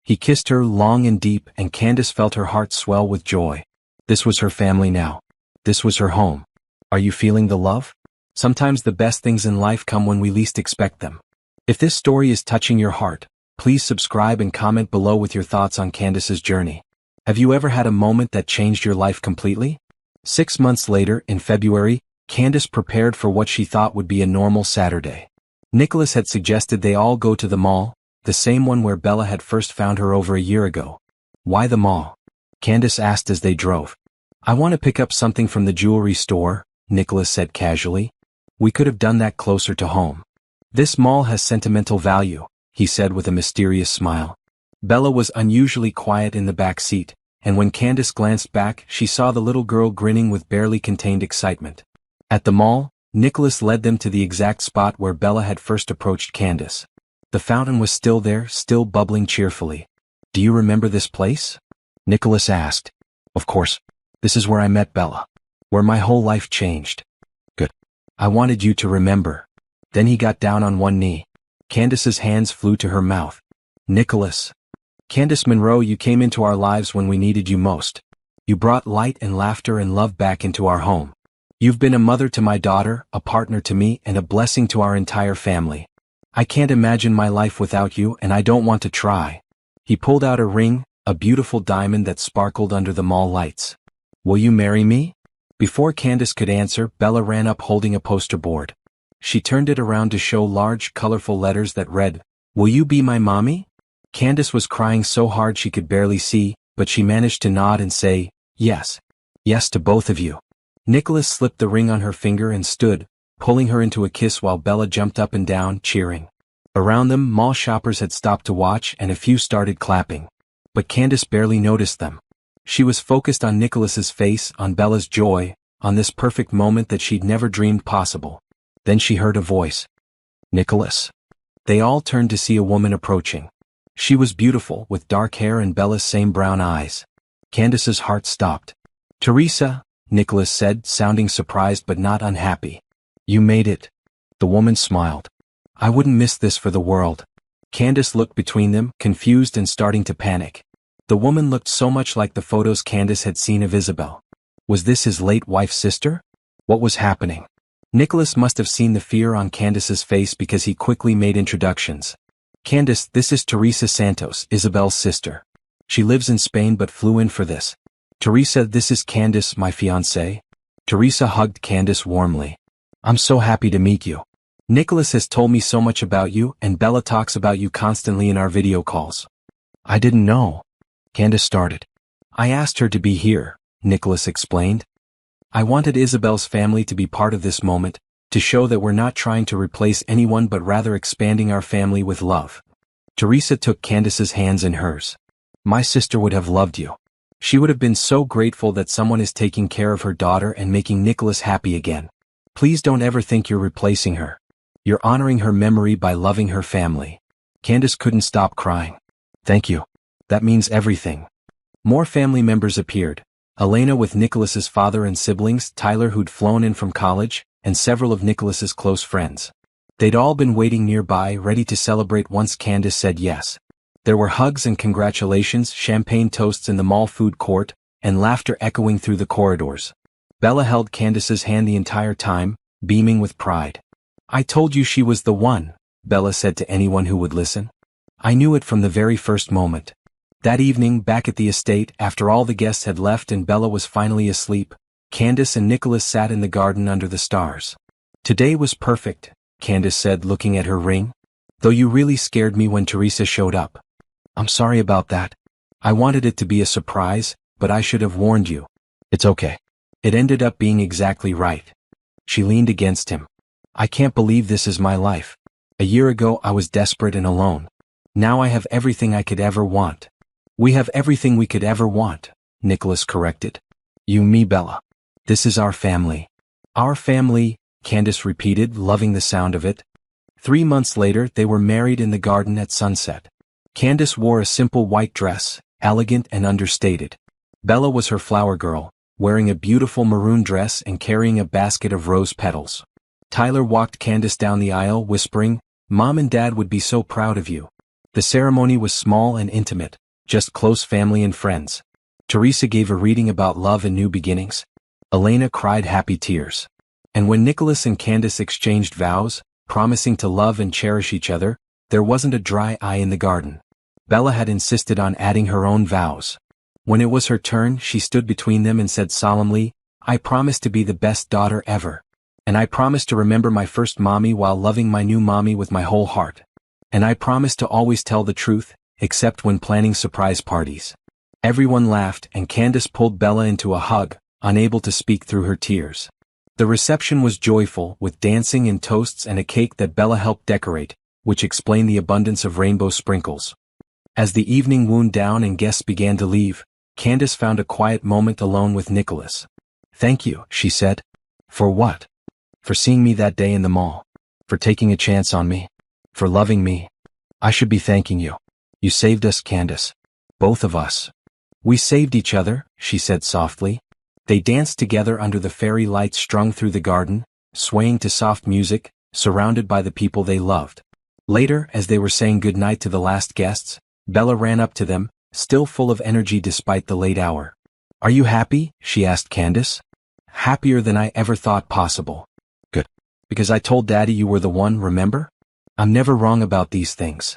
He kissed her long and deep, and Candace felt her heart swell with joy. This was her family now. This was her home. Are you feeling the love? Sometimes the best things in life come when we least expect them. If this story is touching your heart, please subscribe and comment below with your thoughts on Candace's journey. Have you ever had a moment that changed your life completely? 6 months later, in February, Candace prepared for what she thought would be a normal Saturday. Nicholas had suggested they all go to the mall, the same one where Bella had first found her over a year ago. "Why the mall?" Candace asked as they drove. "I want to pick up something from the jewelry store," Nicholas said casually. "We could have done that closer to home." "This mall has sentimental value," he said with a mysterious smile. Bella was unusually quiet in the back seat, and when Candace glanced back, she saw the little girl grinning with barely contained excitement. At the mall, Nicholas led them to the exact spot where Bella had first approached Candace. The fountain was still there, still bubbling cheerfully. "Do you remember this place?" Nicholas asked. "Of course. This is where I met Bella. Where my whole life changed." "Good. I wanted you to remember." Then he got down on one knee. Candace's hands flew to her mouth. "Nicholas. Candace Monroe, you came into our lives when we needed you most. You brought light and laughter and love back into our home. You've been a mother to my daughter, a partner to me, and a blessing to our entire family. I can't imagine my life without you, and I don't want to try." He pulled out a ring, a beautiful diamond that sparkled under the mall lights. "Will you marry me?" Before Candace could answer, Bella ran up holding a poster board. She turned it around to show large, colorful letters that read, "Will you be my mommy?" Candace was crying so hard she could barely see, but she managed to nod and say, "Yes. Yes to both of you." Nicholas slipped the ring on her finger and stood, pulling her into a kiss while Bella jumped up and down, cheering. Around them, mall shoppers had stopped to watch and a few started clapping. But Candace barely noticed them. She was focused on Nicholas's face, on Bella's joy, on this perfect moment that she'd never dreamed possible. Then she heard a voice. Nicholas. They all turned to see a woman approaching. She was beautiful, with dark hair and Bella's same brown eyes. Candace's heart stopped. Teresa, Nicholas said, sounding surprised but not unhappy. You made it. The woman smiled. I wouldn't miss this for the world. Candace looked between them, confused and starting to panic. The woman looked so much like the photos Candace had seen of Isabel. Was this his late wife's sister? What was happening? Nicholas must have seen the fear on Candace's face because he quickly made introductions. Candace, this is Teresa Santos, Isabel's sister. She lives in Spain but flew in for this. Teresa, this is Candace, my fiancée. Teresa hugged Candace warmly. I'm so happy to meet you. Nicholas has told me so much about you, and Bella talks about you constantly in our video calls. I didn't know. Candace started. I asked her to be here, Nicholas explained. I wanted Isabel's family to be part of this moment, to show that we're not trying to replace anyone but rather expanding our family with love. Teresa took Candace's hands in hers. My sister would have loved you. She would have been so grateful that someone is taking care of her daughter and making Nicholas happy again. Please don't ever think you're replacing her. You're honoring her memory by loving her family. Candace couldn't stop crying. Thank you. That means everything. More family members appeared. Elena with Nicholas's father and siblings, Tyler who'd flown in from college, and several of Nicholas's close friends. They'd all been waiting nearby, ready to celebrate once Candace said yes. There were hugs and congratulations, champagne toasts in the mall food court, and laughter echoing through the corridors. Bella held Candace's hand the entire time, beaming with pride. I told you she was the one, Bella said to anyone who would listen. I knew it from the very first moment. That evening, back at the estate, after all the guests had left and Bella was finally asleep, Candace and Nicholas sat in the garden under the stars. Today was perfect, Candace said, looking at her ring. Though you really scared me when Teresa showed up. I'm sorry about that. I wanted it to be a surprise, but I should have warned you. It's okay. It ended up being exactly right. She leaned against him. I can't believe this is my life. A year ago I was desperate and alone. Now I have everything I could ever want. We have everything we could ever want, Nicholas corrected. You, me, Bella. This is our family. Our family, Candace repeated, loving the sound of it. 3 months later they were married in the garden at sunset. Candace wore a simple white dress, elegant and understated. Bella was her flower girl, wearing a beautiful maroon dress and carrying a basket of rose petals. Tyler walked Candace down the aisle, whispering, Mom and Dad would be so proud of you. The ceremony was small and intimate, just close family and friends. Teresa gave a reading about love and new beginnings. Elena cried happy tears. And when Nicholas and Candace exchanged vows, promising to love and cherish each other, there wasn't a dry eye in the garden. Bella had insisted on adding her own vows. When it was her turn, she stood between them and said solemnly, I promise to be the best daughter ever. And I promise to remember my first mommy while loving my new mommy with my whole heart. And I promise to always tell the truth, except when planning surprise parties. Everyone laughed and Candace pulled Bella into a hug, unable to speak through her tears. The reception was joyful, with dancing and toasts and a cake that Bella helped decorate, which explained the abundance of rainbow sprinkles. As the evening wound down and guests began to leave, Candace found a quiet moment alone with Nicholas. Thank you, she said. For what? For seeing me that day in the mall. For taking a chance on me. For loving me. I should be thanking you. You saved us, Candace. Both of us. We saved each other, she said softly. They danced together under the fairy lights strung through the garden, swaying to soft music, surrounded by the people they loved. Later, as they were saying goodnight to the last guests, Bella ran up to them, still full of energy despite the late hour. Are you happy? She asked Candace. Happier than I ever thought possible. Good. Because I told Daddy you were the one, remember? I'm never wrong about these things.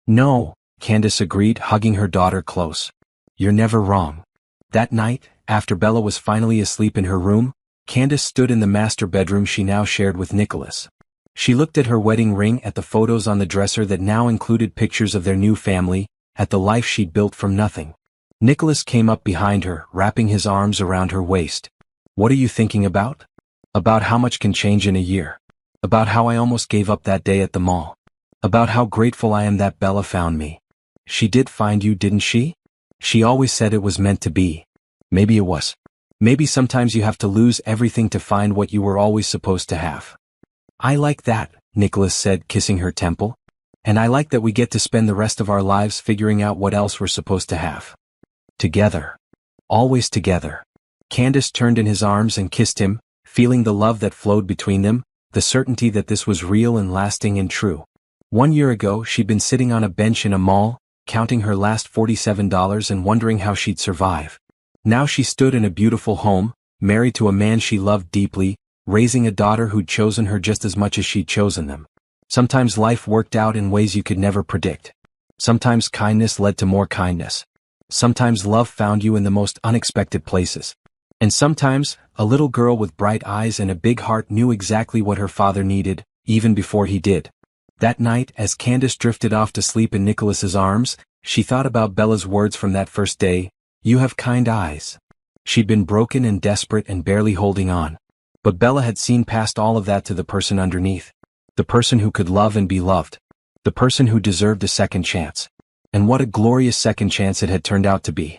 No, Candace agreed, hugging her daughter close. You're never wrong. That night, after Bella was finally asleep in her room, Candace stood in the master bedroom she now shared with Nicholas. She looked at her wedding ring, at the photos on the dresser that now included pictures of their new family, at the life she'd built from nothing. Nicholas came up behind her, wrapping his arms around her waist. What are you thinking about? About how much can change in a year. About how I almost gave up that day at the mall. About how grateful I am that Bella found me. She did find you, didn't she? She always said it was meant to be. Maybe it was. Maybe sometimes you have to lose everything to find what you were always supposed to have. I like that, Nicholas said, kissing her temple. And I like that we get to spend the rest of our lives figuring out what else we're supposed to have. Together. Always together. Candace turned in his arms and kissed him, feeling the love that flowed between them, the certainty that this was real and lasting and true. 1 year ago she'd been sitting on a bench in a mall, counting her last $47 and wondering how she'd survive. Now she stood in a beautiful home, married to a man she loved deeply, raising a daughter who'd chosen her just as much as she'd chosen them. Sometimes life worked out in ways you could never predict. Sometimes kindness led to more kindness. Sometimes love found you in the most unexpected places. And sometimes, a little girl with bright eyes and a big heart knew exactly what her father needed, even before he did. That night, as Candace drifted off to sleep in Nicholas's arms, she thought about Bella's words from that first day, "You have kind eyes." She'd been broken and desperate and barely holding on. But Bella had seen past all of that to the person underneath. The person who could love and be loved. The person who deserved a second chance. And what a glorious second chance it had turned out to be.